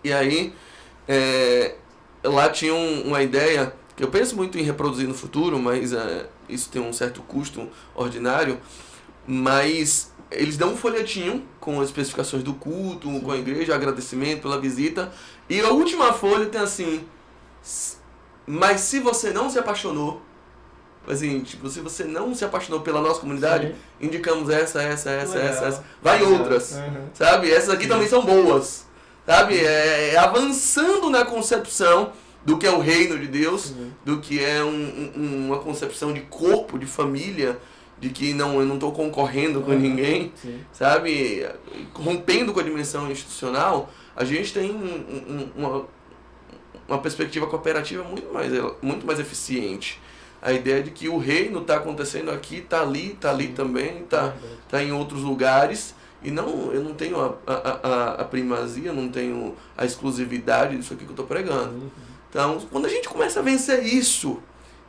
E aí, lá tinha uma ideia, que eu penso muito em reproduzir no futuro, mas isso tem um certo custo ordinário, mas eles dão um folhetinho com as especificações do culto, com a igreja, agradecimento pela visita, e a última folha tem assim, mas se você não se apaixonou, assim, tipo, se você não se apaixonou pela nossa comunidade, indicamos essa, vai outras, sabe? Essas aqui também são boas. Sabe, avançando na concepção do que é o reino de Deus, do que é uma concepção de corpo, de família, de que eu não estou concorrendo com ninguém, sabe, rompendo com a dimensão institucional, a gente tem uma perspectiva cooperativa muito mais eficiente. A ideia de que o reino está acontecendo aqui, está ali também, está em outros lugares. E eu não tenho a primazia, não tenho a exclusividade disso aqui que eu estou pregando. Então, quando a gente começa a vencer isso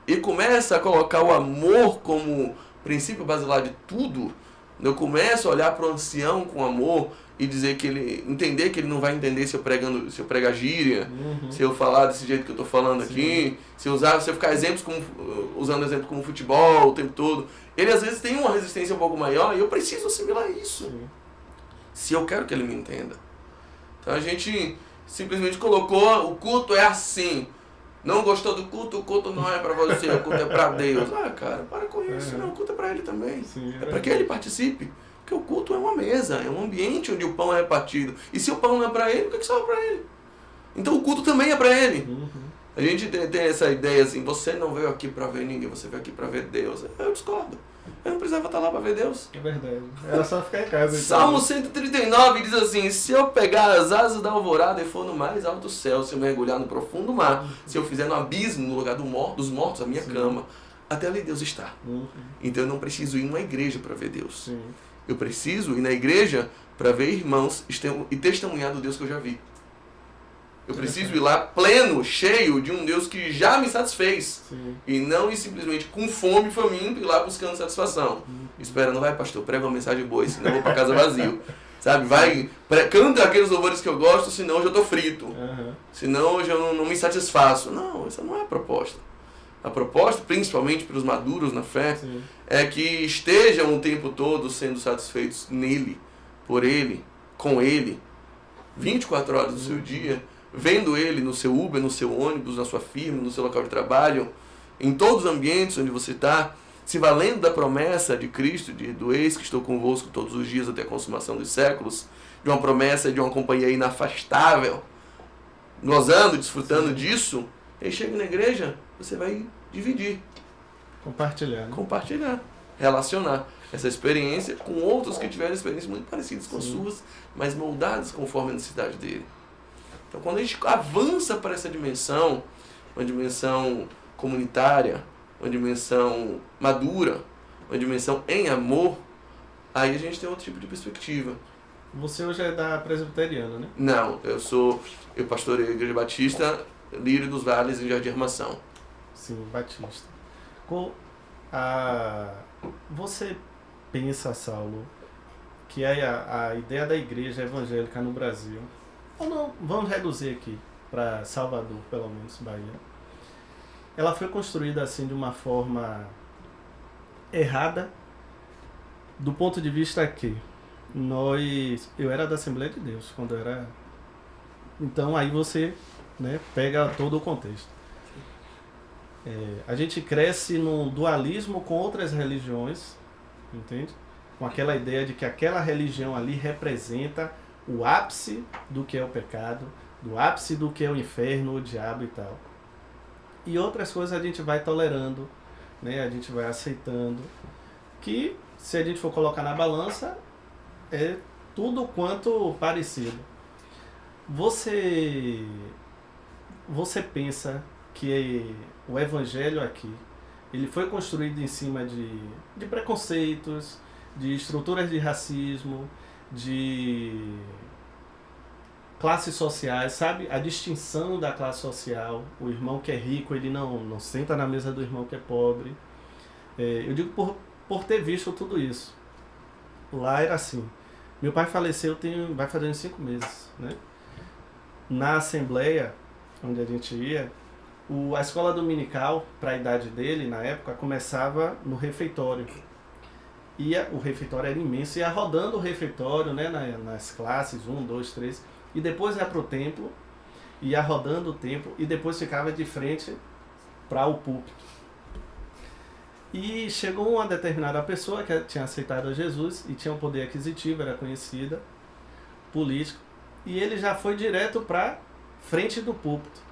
e começa a colocar o amor como princípio basilar de tudo, eu começo a olhar para o ancião com amor e dizer que entender que ele não vai entender se eu pregar gíria, se eu falar desse jeito que eu estou falando aqui, se eu ficar usando exemplo como futebol o tempo todo. Ele às vezes tem uma resistência um pouco maior e eu preciso assimilar isso. Se eu quero que ele me entenda. Então a gente simplesmente colocou, o culto é assim. Não gostou do culto, o culto não é para você, o culto é para Deus. Cara, para com isso. Não, o culto é para ele também. É para que ele participe. Porque o culto é uma mesa, é um ambiente onde o pão é repartido. E se o pão não é para ele, o que sobra para ele? Então o culto também é para ele. A gente tem essa ideia assim, você não veio aqui para ver ninguém, você veio aqui para ver Deus. Eu discordo. Eu não precisava estar lá para ver Deus. É verdade. Era só ficar em casa. Salmo 139 diz assim, se eu pegar as asas da alvorada e for no mais alto céu, se eu mergulhar no profundo mar, se eu fizer no abismo, no lugar dos mortos, a minha cama, até ali Deus está. Então eu não preciso ir numa igreja para ver Deus. Eu preciso ir na igreja para ver irmãos e testemunhar do Deus que eu já vi. Eu preciso ir lá pleno, cheio de um Deus que já me satisfez. Sim. E não ir simplesmente com fome e faminto ir lá buscando satisfação. Esperando, vai pastor, prega uma mensagem boa, senão eu vou pra casa vazio. Sabe, vai, canta aqueles louvores que eu gosto, senão hoje eu tô frito. Senão hoje eu não me satisfaço. Não, essa não é a proposta. A proposta, principalmente para os maduros na fé, Sim. é que estejam o tempo todo sendo satisfeitos nele, por ele, com ele, 24 horas do seu dia, vendo ele no seu Uber, no seu ônibus, na sua firma, no seu local de trabalho, em todos os ambientes onde você está, se valendo da promessa de Cristo, do eis que estou convosco todos os dias até a consumação dos séculos, de uma promessa de uma companhia inafastável, gozando, desfrutando disso, aí chega na igreja, você vai dividir, Compartilhar. Né? compartilhar, relacionar essa experiência com outros que tiveram experiências muito parecidas com as suas, mas moldadas conforme a necessidade dele. Então, quando a gente avança para essa dimensão, uma dimensão comunitária, uma dimensão madura, uma dimensão em amor, aí a gente tem outro tipo de perspectiva. Você hoje é da presbiteriana, né? Não, eu pastoreio a Igreja Batista, Lírio dos Vales, em Jardim Armação. Sim, Batista. Você pensa, Saulo, que a ideia da igreja evangélica no Brasil, ou não, vamos reduzir aqui para Salvador, pelo menos, Bahia, ela foi construída assim de uma forma errada, do ponto de vista que eu era da Assembleia de Deus, quando eu era... Então aí você, né, pega todo o contexto. A gente cresce num dualismo com outras religiões, entende? Com aquela ideia de que aquela religião ali representa o ápice do que é o pecado, do ápice do que é o inferno, o diabo e tal. E outras coisas a gente vai tolerando, né? A gente vai aceitando, que se a gente for colocar na balança, é tudo quanto parecido. Você pensa que o evangelho aqui, ele foi construído em cima de preconceitos, de estruturas de racismo, de classes sociais, sabe? A distinção da classe social. O irmão que é rico, ele não senta na mesa do irmão que é pobre. Eu digo por ter visto tudo isso. Lá era assim. Meu pai faleceu vai fazer uns 5 meses, né? Na assembleia, onde a gente ia, a escola dominical, para a idade dele, na época, começava no refeitório. O refeitório era imenso, ia rodando o refeitório, né, nas classes, 1, 2, 3, e depois ia para o templo, ia rodando o templo, e depois ficava de frente para o púlpito. E chegou uma determinada pessoa que tinha aceitado a Jesus, e tinha um poder aquisitivo, era conhecida, político, e ele já foi direto para frente do púlpito.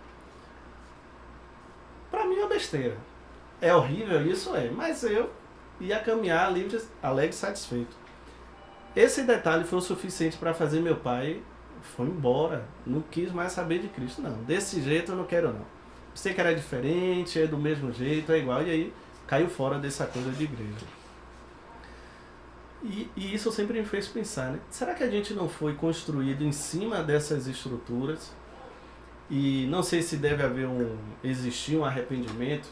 Para mim é uma besteira. É horrível isso? Mas eu ia caminhar livre, alegre e satisfeito. Esse detalhe foi o suficiente para fazer meu pai foi embora. Não quis mais saber de Cristo, não. Desse jeito eu não quero, não. Pensei que era diferente, é do mesmo jeito, é igual. E aí caiu fora dessa coisa de igreja. E isso sempre me fez pensar, né? Será que a gente não foi construído em cima dessas estruturas? E não sei se deve existir um arrependimento,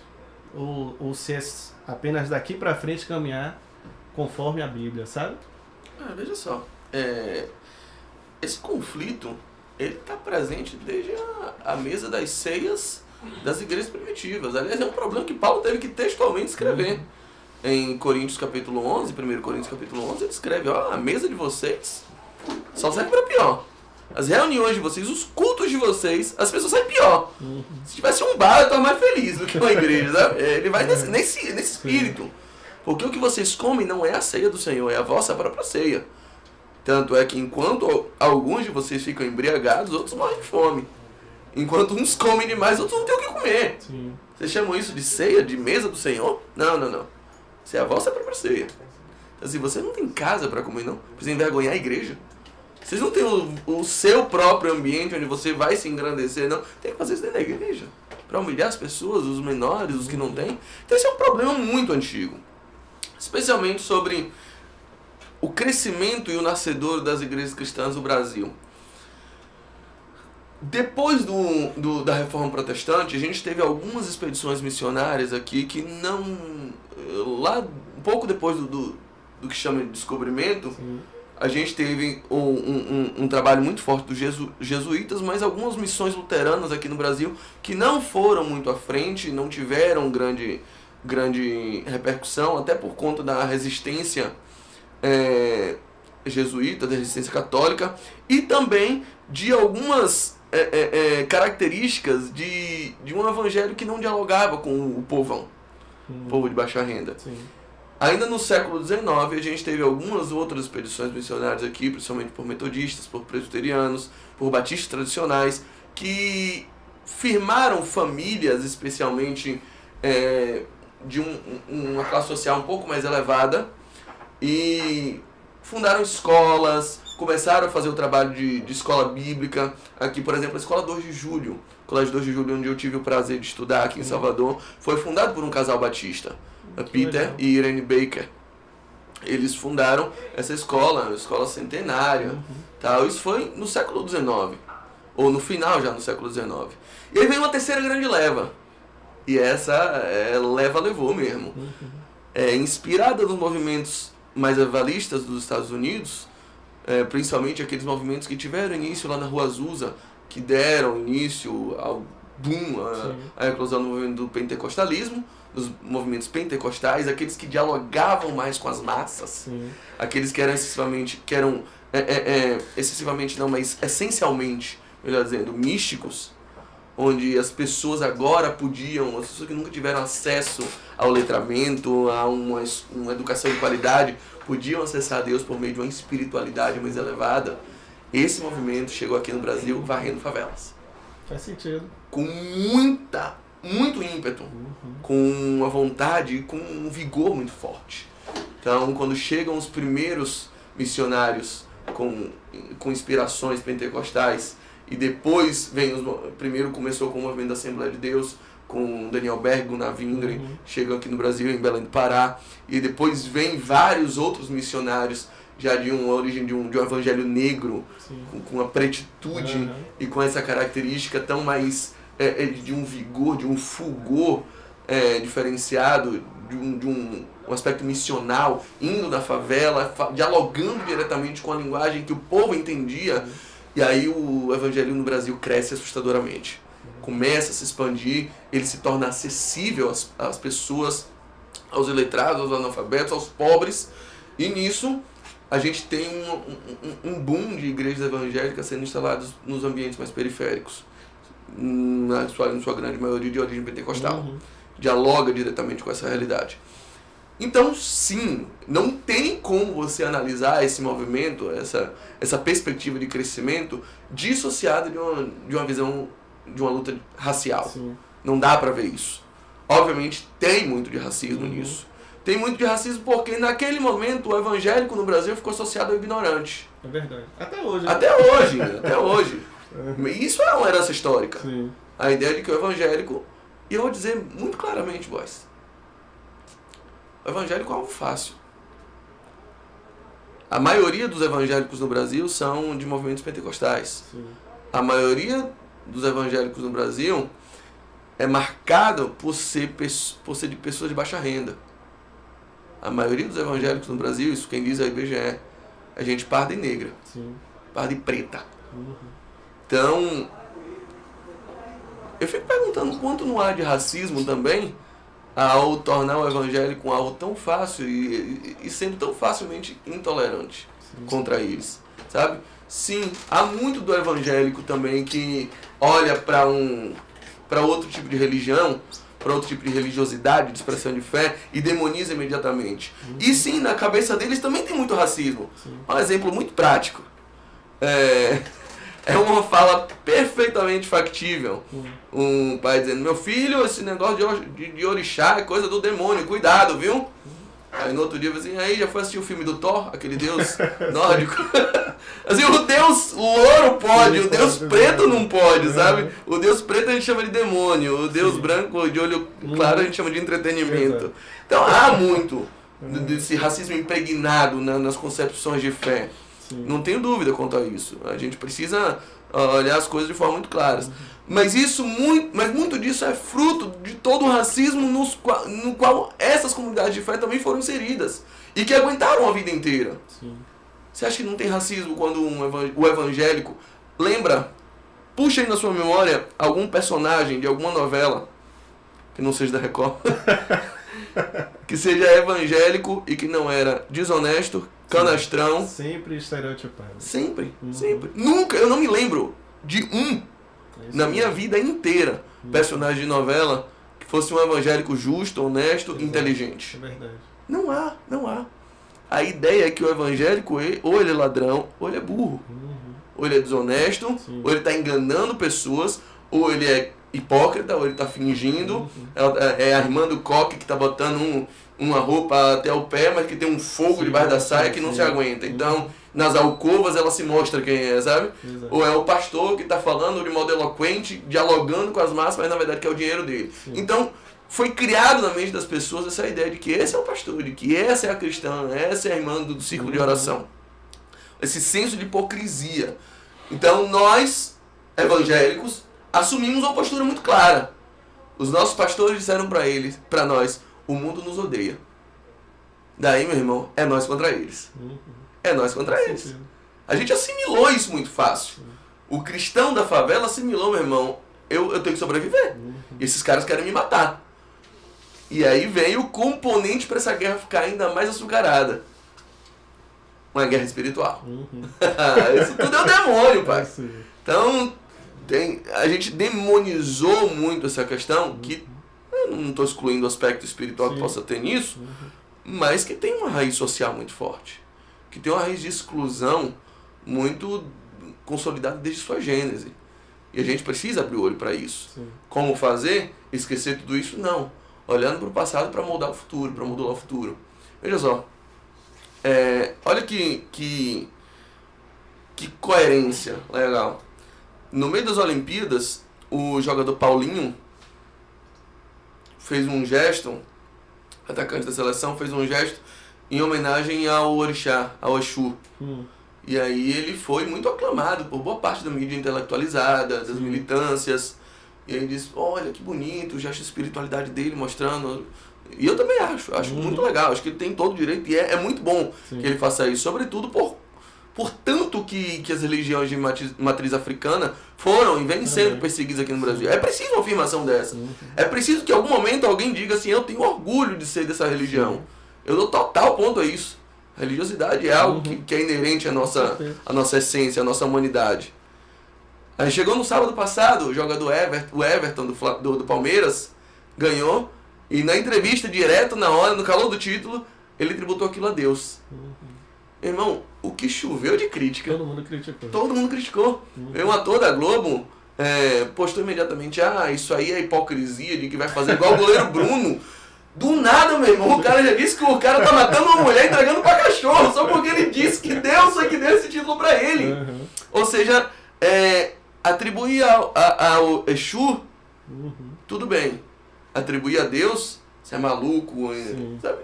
ou se é apenas daqui para frente caminhar conforme a Bíblia, sabe? Veja só, esse conflito, ele está presente desde a mesa das ceias das igrejas primitivas. Aliás, é um problema que Paulo teve que textualmente escrever. Em Coríntios capítulo 11, 1 Coríntios capítulo 11, ele escreve, a mesa de vocês só serve para pior. As reuniões de vocês, os cultos de vocês, as pessoas saem pior. Se tivesse um bar, eu estava mais feliz do que uma igreja, sabe? Ele vai nesse espírito. Porque o que vocês comem não é a ceia do Senhor, é a vossa própria ceia. Tanto é que enquanto alguns de vocês ficam embriagados, outros morrem de fome. Enquanto uns comem demais, outros não têm o que comer. Sim. Vocês chamam isso de ceia, de mesa do Senhor? Não. Isso é a vossa própria ceia. Então, assim, você não tem casa para comer, não. Precisa envergonhar a igreja. Vocês não têm o seu próprio ambiente onde você vai se engrandecer, não. Tem que fazer isso dentro da igreja. Para humilhar as pessoas, os menores, os que não têm. Então esse é um problema muito antigo. Especialmente sobre o crescimento e o nascedor das igrejas cristãs no Brasil. Depois da Reforma Protestante, a gente teve algumas expedições missionárias aqui que não... Lá, um pouco depois do que chama de descobrimento, Sim. a gente teve um trabalho muito forte dos jesuítas, mas algumas missões luteranas aqui no Brasil que não foram muito à frente, não tiveram grande repercussão, até por conta da resistência jesuíta, da resistência católica, e também de algumas características de um evangelho que não dialogava com o povão, o povo de baixa renda. Sim. Ainda no século XIX, a gente teve algumas outras expedições missionárias aqui, principalmente por metodistas, por presbiterianos, por batistas tradicionais, que firmaram famílias, especialmente de uma classe social um pouco mais elevada, e fundaram escolas, começaram a fazer o trabalho de escola bíblica. Aqui, por exemplo, a Escola 2 de Julho, o Colégio 2 de Julho, onde eu tive o prazer de estudar aqui em Salvador, foi fundado por um casal batista, Peter legal. e Irene Baker. Eles fundaram essa escola, uma escola centenária. Tal. Isso foi no século XIX, ou no final já no século XIX. E aí vem uma terceira grande leva. E essa leva levou mesmo. Inspirada nos movimentos mais avalistas dos Estados Unidos, principalmente aqueles movimentos que tiveram início lá na Rua Azusa, que deram início ao boom, à eclosão do movimento do pentecostalismo, dos movimentos pentecostais, aqueles que dialogavam mais com as massas, Sim. aqueles que eram excessivamente não, mas essencialmente, melhor dizendo, místicos, onde as pessoas agora podiam, as pessoas que nunca tiveram acesso ao letramento, a uma educação de qualidade, podiam acessar a Deus por meio de uma espiritualidade mais elevada. Esse movimento chegou aqui no Brasil varrendo favelas. Faz sentido. Com muito ímpeto, com uma vontade e com um vigor muito forte. Então, quando chegam os primeiros missionários com inspirações pentecostais, e depois primeiro começou com o movimento da Assembleia de Deus, com Daniel Berg, Gunnar Wingren, chegam aqui no Brasil, em Belém do Pará, e depois vem vários outros missionários já de uma origem de um evangelho negro, com uma pretitude e com essa característica tão mais de um vigor, de um fulgor diferenciado, de um aspecto missional, indo na favela, dialogando diretamente com a linguagem que o povo entendia. E aí o evangelho no Brasil cresce assustadoramente. Começa a se expandir, ele se torna acessível às pessoas, aos iletrados, aos analfabetos, aos pobres. E nisso a gente tem um boom de igrejas evangélicas sendo instaladas nos ambientes mais periféricos. Na sua grande maioria de origem pentecostal. Dialoga diretamente com essa realidade. Então, sim, não tem como você analisar esse movimento, essa perspectiva de crescimento dissociada de uma visão de uma luta racial. Sim. Não dá pra ver isso. Obviamente tem muito de racismo nisso. Tem muito de racismo porque naquele momento o evangélico no Brasil ficou associado ao ignorante. É verdade. Até hoje. Né? Até hoje. Isso é uma herança histórica. Sim. A ideia de que o evangélico, e eu vou dizer muito claramente, boys, o evangélico é algo fácil. A maioria dos evangélicos no Brasil são de movimentos pentecostais. Sim. A maioria dos evangélicos no Brasil é marcado por ser de pessoas de baixa renda. A maioria dos evangélicos no Brasil, isso quem diz é a IBGE, é gente parda e negra, Sim. parda e preta. Então, eu fico perguntando quanto não há de racismo também ao tornar o evangélico algo tão fácil e sendo tão facilmente intolerante contra eles, sabe? Sim, há muito do evangélico também que olha para outro tipo de religião, para outro tipo de religiosidade, de expressão de fé, e demoniza imediatamente. E sim, na cabeça deles também tem muito racismo. Um exemplo muito prático. É uma fala perfeitamente factível. Um pai dizendo, meu filho, esse negócio de orixá é coisa do demônio, cuidado, viu? Aí no outro dia eu falei assim, aí já foi assistir o filme do Thor, aquele deus nórdico? Assim, o deus louro pode, o deus preto não pode, sabe? O deus preto a gente chama de demônio, o deus branco de olho claro a gente chama de entretenimento. Então há muito desse racismo impregnado nas concepções de fé. Não tenho dúvida quanto a isso. A gente precisa olhar as coisas de forma muito claras. Mas muito disso é fruto de todo o racismo no qual essas comunidades de fé também foram inseridas. E que aguentaram a vida inteira. Sim. Você acha que não tem racismo quando o evangélico lembra, puxa aí na sua memória algum personagem de alguma novela, que não seja da Record, que seja evangélico e que não era desonesto, canastrão. Sempre estereotipado. Sempre. Nunca, eu não me lembro de na minha vida inteira, personagem de novela que fosse um evangélico justo, honesto, inteligente. É verdade. Não há. A ideia é que o evangélico, ou ele é ladrão, ou ele é burro. Ou ele é desonesto, ou ele está enganando pessoas, ou ele é hipócrita, ou ele está fingindo. É a irmã do coque que está botando uma roupa até o pé, mas que tem um fogo debaixo da saia que não se aguenta. Então, nas alcovas ela se mostra quem é, sabe? Exato. Ou é o pastor que está falando de modo eloquente, dialogando com as massas, mas na verdade que é o dinheiro dele. Sim. Então, foi criado na mente das pessoas essa ideia de que esse é o pastor, de que essa é a cristã, essa é a irmã do círculo de oração. Esse senso de hipocrisia. Então, nós, evangélicos, assumimos uma postura muito clara. Os nossos pastores disseram para nós, o mundo nos odeia. Daí, meu irmão, é nós contra eles. É nós contra eles. A gente assimilou isso muito fácil. O cristão da favela assimilou, meu irmão, eu tenho que sobreviver. Esses caras querem me matar. E aí vem o componente para essa guerra ficar ainda mais açucarada. Uma guerra espiritual. Isso tudo é o demônio, pai. Então, a gente demonizou muito essa questão, que eu não estou excluindo o aspecto espiritual que possa ter nisso, mas que tem uma raiz social muito forte. Que tem uma raiz de exclusão muito consolidada desde sua gênese. E a gente precisa abrir o olho para isso. Como fazer? Esquecer tudo isso? Não. Olhando para o passado para moldar o futuro, para modular o futuro. Veja só. Olha que coerência legal. No meio das Olimpíadas, o jogador Paulinho fez um gesto, atacante da seleção, fez um gesto em homenagem ao orixá, ao Exu. E aí ele foi muito aclamado por boa parte da mídia intelectualizada, das militâncias. E aí disse, olha que bonito, o gesto de espiritualidade dele mostrando. E eu também acho muito legal, acho que ele tem todo o direito e é muito bom que ele faça isso, sobretudo por tanto que as religiões de matriz africana foram e vêm sendo perseguidas aqui no Brasil. É preciso uma afirmação dessa. É preciso que em algum momento alguém diga assim, eu tenho orgulho de ser dessa religião. Eu dou total ponto a isso. A religiosidade é algo que é inerente à nossa essência, à nossa humanidade. Aí chegou no sábado passado, o jogador Everton do Palmeiras ganhou, e na entrevista, direto na hora, no calor do título, ele tributou aquilo a Deus. Irmão, o que choveu de crítica. Todo mundo criticou. Um ator da Globo postou imediatamente, isso aí é hipocrisia de que vai fazer igual o goleiro Bruno. Do nada, meu irmão, o cara já disse que o cara tá matando uma mulher e entregando pra cachorro, só porque ele disse que Deus foi que deu esse título pra ele. Ou seja, atribuir ao Exu, tudo bem. Atribuir a Deus, você é maluco, sabe?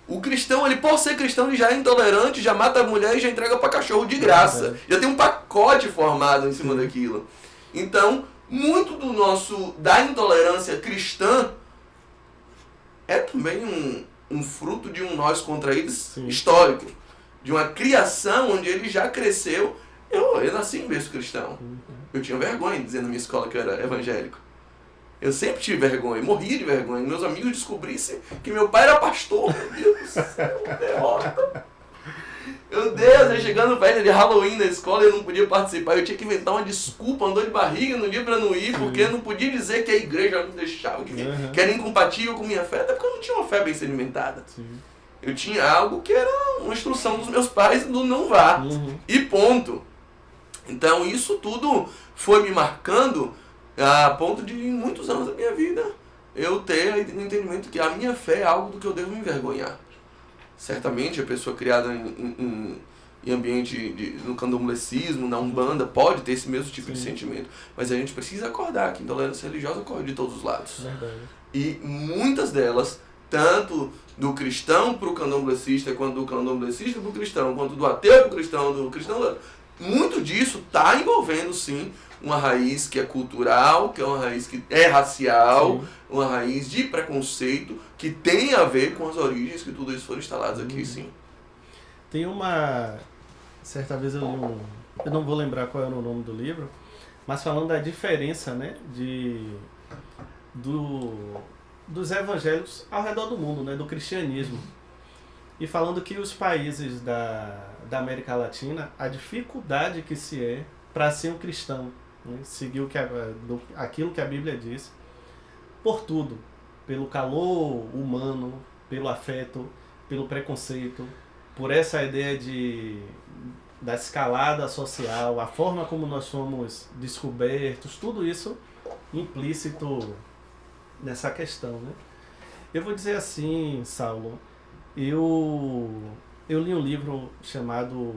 O cristão, ele por ser cristão, ele já é intolerante, já mata a mulher e já entrega pra cachorro de graça. Já tem um pacote formado em cima daquilo. Então, muito da intolerância cristã é também um fruto de um nós contra eles histórico. De uma criação onde ele já cresceu. Eu nasci em berço cristão. Eu tinha vergonha de dizer na minha escola que eu era evangélico. Eu sempre tive vergonha, morria de vergonha. Meus amigos descobrissem que meu pai era pastor. Meu Deus do céu, derrota. Meu Deus, eu chegando perto de Halloween na escola e eu não podia participar. Eu tinha que inventar uma desculpa, uma dor de barriga no dia pra não ir, porque eu não podia dizer que a igreja não deixava, que era incompatível com minha fé, até porque eu não tinha uma fé bem sedimentada. Eu tinha algo que era uma instrução dos meus pais do não vá. E ponto. Então isso tudo foi me marcando a ponto de, em muitos anos da minha vida, eu ter o entendimento que a minha fé é algo do que eu devo me envergonhar. Certamente a pessoa criada em ambiente no candomblecismo, na Umbanda, pode ter esse mesmo tipo de sentimento. Mas a gente precisa acordar que a intolerância religiosa ocorre de todos os lados. E muitas delas, tanto do cristão para o candomblecista, quanto do candomblecista para o cristão, quanto do ateu para o cristão, muito disso está envolvendo, sim, uma raiz que é cultural, que é uma raiz que é racial, Sim. uma raiz de preconceito, que tem a ver com as origens que tudo isso foram instalados aqui, sim. Tem uma... Certa vez eu li um... Eu não vou lembrar qual era o nome do livro, mas falando da diferença, né, dos evangélicos ao redor do mundo, né, do cristianismo. E falando que os países da América Latina, a dificuldade que se é para ser um cristão, né, seguir aquilo que a Bíblia diz, por tudo, pelo calor humano, pelo afeto, pelo preconceito, por essa ideia da escalada social, a forma como nós somos descobertos, tudo isso implícito nessa questão, né? Eu vou dizer assim, Saulo, eu li um livro chamado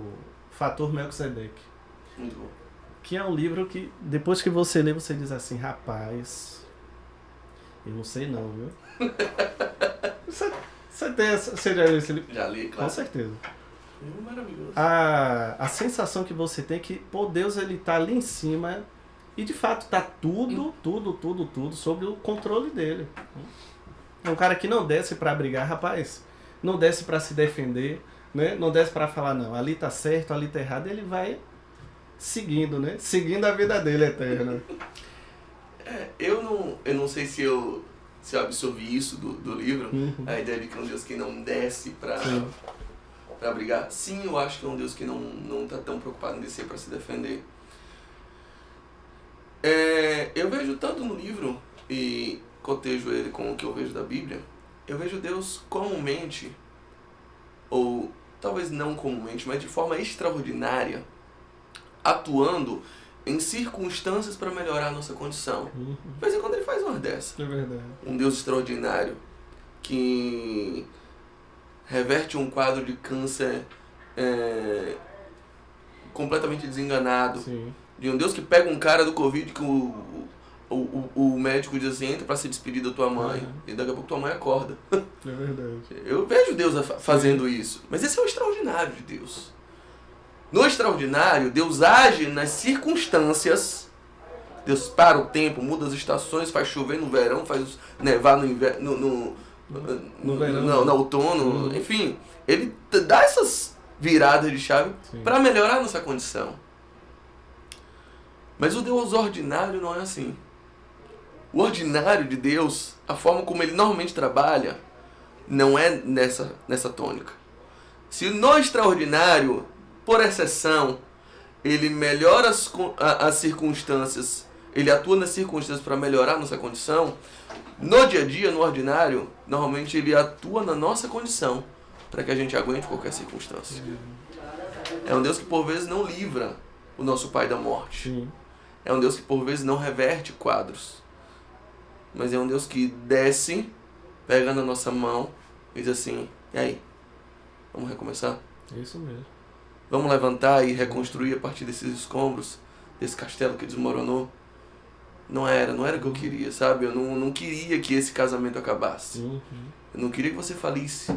Fator Melquisedeque, Muito bom. que é um livro que, depois que você lê, você diz assim, rapaz, eu não sei não, viu? Você já leu esse livro? Já li, Com claro. certeza. É maravilhoso. A sensação que você tem é que, pô, Deus, ele tá ali em cima e de fato tá tudo sob o controle dele. É um cara que não desce pra brigar, rapaz, não desce pra se defender, né? Não desce pra falar, não, ali tá certo, ali tá errado, ele vai seguindo, né? Seguindo a vida dele eterna. Eu não sei se eu absorvi isso do livro, Uhum. a ideia de que é um Deus que não desce pra brigar. Sim, eu acho que é um Deus que não tá tão preocupado em descer pra se defender. Eu vejo tanto no livro, e cotejo ele com o que eu vejo da Bíblia, eu vejo Deus comumente, ou talvez não comumente, mas de forma extraordinária, atuando em circunstâncias para melhorar a nossa condição. Uhum. De vez em quando ele faz uma dessa. É verdade. Um Deus extraordinário que reverte um quadro de câncer completamente desenganado. Sim. De um Deus que pega um cara do Covid que o médico diz assim, entra pra se despedir da tua mãe, e daqui a pouco tua mãe acorda. É verdade. Eu vejo Deus fazendo isso. Mas esse é o extraordinário de Deus. No extraordinário, Deus age nas circunstâncias. Deus para o tempo, muda as estações, faz chover no verão, faz nevar no inverno, No verão. no outono, enfim. Ele dá essas viradas de chave Sim. para melhorar a nossa condição. Mas o Deus ordinário não é assim. O ordinário de Deus, a forma como ele normalmente trabalha, não é nessa tônica. Se no extraordinário, por exceção, ele melhora as circunstâncias, ele atua nas circunstâncias para melhorar a nossa condição, no dia a dia, no ordinário, normalmente ele atua na nossa condição para que a gente aguente qualquer circunstância. É um Deus que por vezes não livra o nosso pai da morte. Sim. É um Deus que por vezes não reverte quadros. Mas é um Deus que desce, pega na nossa mão e diz assim, e aí? Vamos recomeçar? É isso mesmo. Vamos levantar e reconstruir a partir desses escombros, desse castelo que desmoronou? Não era o que eu queria, sabe? Eu não queria que esse casamento acabasse. Uhum. Eu não queria que você falisse.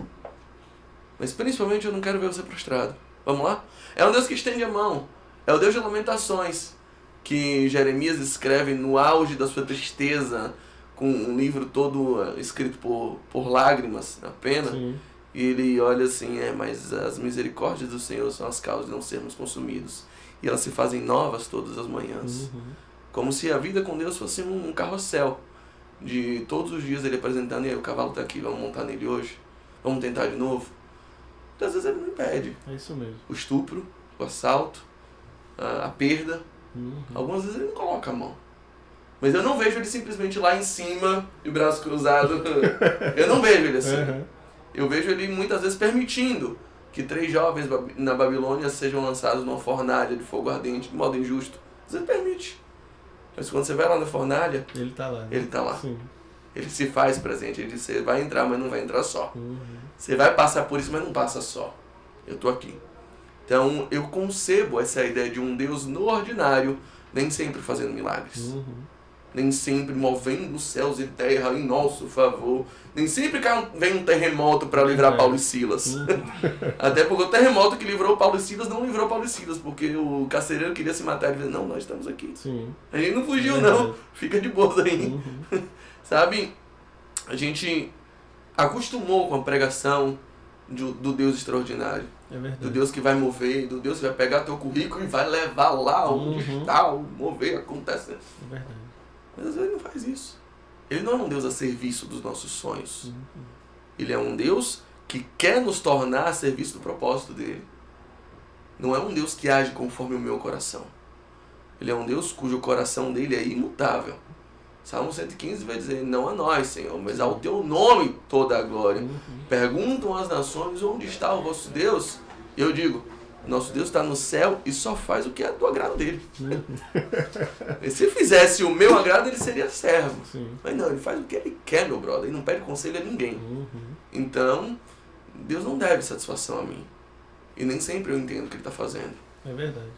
Mas principalmente eu não quero ver você prostrado. Vamos lá? É um Deus que estende a mão. É o Deus de Lamentações, que Jeremias escreve no auge da sua tristeza, com um livro todo escrito por lágrimas na pena. Sim. E ele olha assim, mas as misericórdias do Senhor são as causas de não sermos consumidos. E elas se fazem novas todas as manhãs. Uhum. Como se a vida com Deus fosse um carrossel. De todos os dias ele apresentando, e aí o cavalo está aqui, vamos montar nele hoje? Vamos tentar de novo? Muitas vezes ele não impede. É isso mesmo. O estupro, o assalto, a perda. Uhum. Algumas vezes ele não coloca a mão. Mas eu não vejo ele simplesmente lá em cima, de braço cruzado. Eu não vejo ele assim. Uhum. Eu vejo ele muitas vezes permitindo que 3 jovens na Babilônia sejam lançados numa fornalha de fogo ardente, de modo injusto. Às vezes permite. Mas quando você vai lá na fornalha, Ele tá lá. ele tá lá. Sim. Ele se faz presente. Ele diz, você vai entrar, mas não vai entrar só. Uhum. Você vai passar por isso, mas não passa só. Eu tô aqui. Então eu concebo essa ideia de um Deus no ordinário, nem sempre fazendo milagres. Uhum. nem sempre movendo os céus e terra em nosso favor, nem sempre vem um terremoto para livrar Paulo e Silas. Até porque o terremoto que livrou Paulo e Silas não livrou Paulo e Silas, porque o carcereiro queria se matar e disse, não, nós estamos aqui. Sim. A gente não fugiu não, fica de boa aí. Sabe, a gente acostumou com a pregação do Deus extraordinário. É verdade. Do Deus que vai mover, do Deus que vai pegar teu currículo e vai levar lá onde está, mover, acontece. É verdade. Mas às vezes ele não faz isso. Ele não é um Deus a serviço dos nossos sonhos. Ele é um Deus que quer nos tornar a serviço do propósito dele. Não é um Deus que age conforme o meu coração. Ele é um Deus cujo coração dele é imutável. Salmo 115 vai dizer, não a nós, Senhor, mas ao teu nome toda a glória. Perguntam as nações, onde está o vosso Deus? E eu digo, nosso Deus está no céu e só faz o que é do agrado dele. E se fizesse o meu agrado, ele seria servo. Sim. Mas não, ele faz o que ele quer, meu brother. Ele não pede conselho a ninguém. Então, Deus não deve satisfação a mim. E nem sempre eu entendo o que ele está fazendo. É verdade.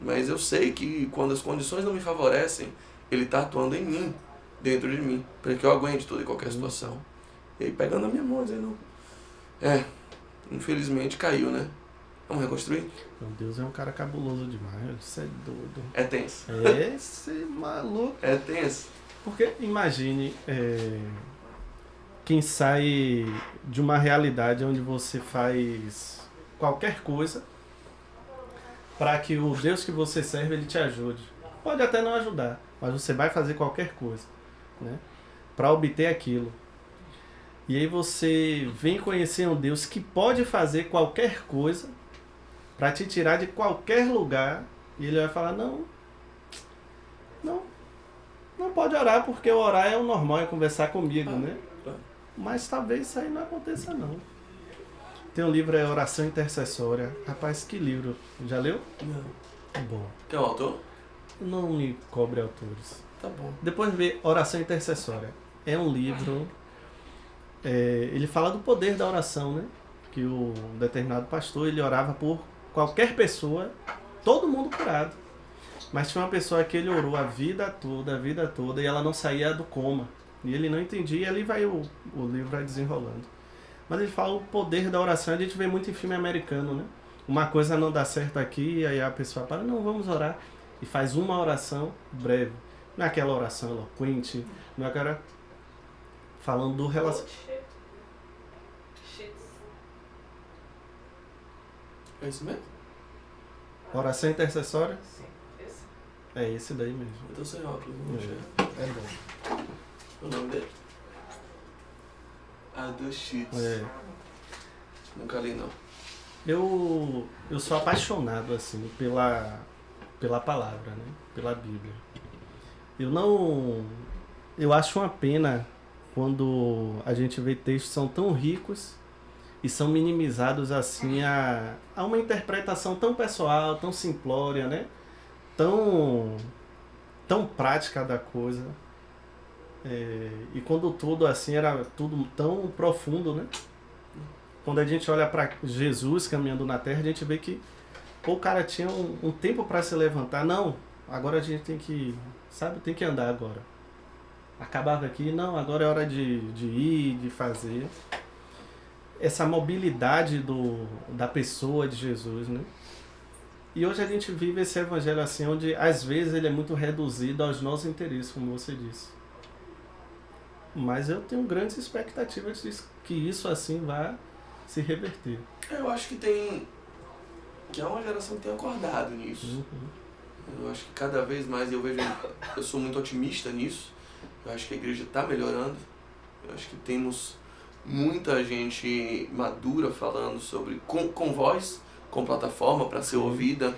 Mas eu sei que quando as condições não me favorecem, ele está atuando em mim, dentro de mim, para que eu aguente toda e qualquer situação. E aí pegando a minha mão, dizendo, infelizmente caiu, né? Vamos reconstruir? Meu Deus, é um cara cabuloso demais. Isso é doido. É tenso. Esse maluco. É tenso. Porque imagine quem sai de uma realidade onde você faz qualquer coisa para que o Deus que você serve ele te ajude. Pode até não ajudar, mas você vai fazer qualquer coisa, né, para obter aquilo. E aí você vem conhecer um Deus que pode fazer qualquer coisa para te tirar de qualquer lugar e ele vai falar, não pode orar porque orar é o normal, é conversar comigo, né? Mas talvez isso aí não aconteça não. Tem um livro, Oração Intercessória. Rapaz, que livro. Já leu? Não. É bom. Quem é o autor? Não me cobre autores. Tá bom. Depois vê Oração Intercessória. É um livro... ele fala do poder da oração, né? Que o determinado pastor, ele orava por qualquer pessoa, todo mundo curado. Mas tinha uma pessoa que ele orou a vida toda, e ela não saía do coma. E ele não entendia, e ali vai o livro vai desenrolando. Mas ele fala o poder da oração, a gente vê muito em filme americano, né? Uma coisa não dá certo aqui, aí a pessoa fala, não, vamos orar. E faz uma oração breve. Não é aquela oração eloquente, não é aquela... Falando do relacionamento. É isso mesmo? Oração intercessória? Sim, esse. É esse daí mesmo. Eu tô sem óculos, não É. enxergo. É bom. O nome dele? Dos Cheats. É. Nunca li, não. Eu sou apaixonado, assim, pela palavra, né? Pela Bíblia. Eu acho uma pena quando a gente vê textos que são tão ricos e são minimizados, assim, a uma interpretação tão pessoal, tão simplória, né? Tão prática da coisa. E quando tudo, assim, era tudo tão profundo, né? Quando a gente olha para Jesus caminhando na Terra, a gente vê que o cara tinha um tempo para se levantar. Não, agora a gente tem que, sabe, tem que andar agora. Acabava aqui, não, agora é hora de ir, de fazer. Essa mobilidade da pessoa de Jesus, né? E hoje a gente vive esse evangelho assim, onde às vezes ele é muito reduzido aos nossos interesses, como você disse. Mas eu tenho grandes expectativas de que isso assim vá se reverter. Eu acho que é uma geração que tem acordado nisso. Eu acho que cada vez mais eu sou muito otimista nisso. Eu acho que a igreja está melhorando. Eu acho que temos muita gente madura falando sobre, com voz, com plataforma para ser ouvida,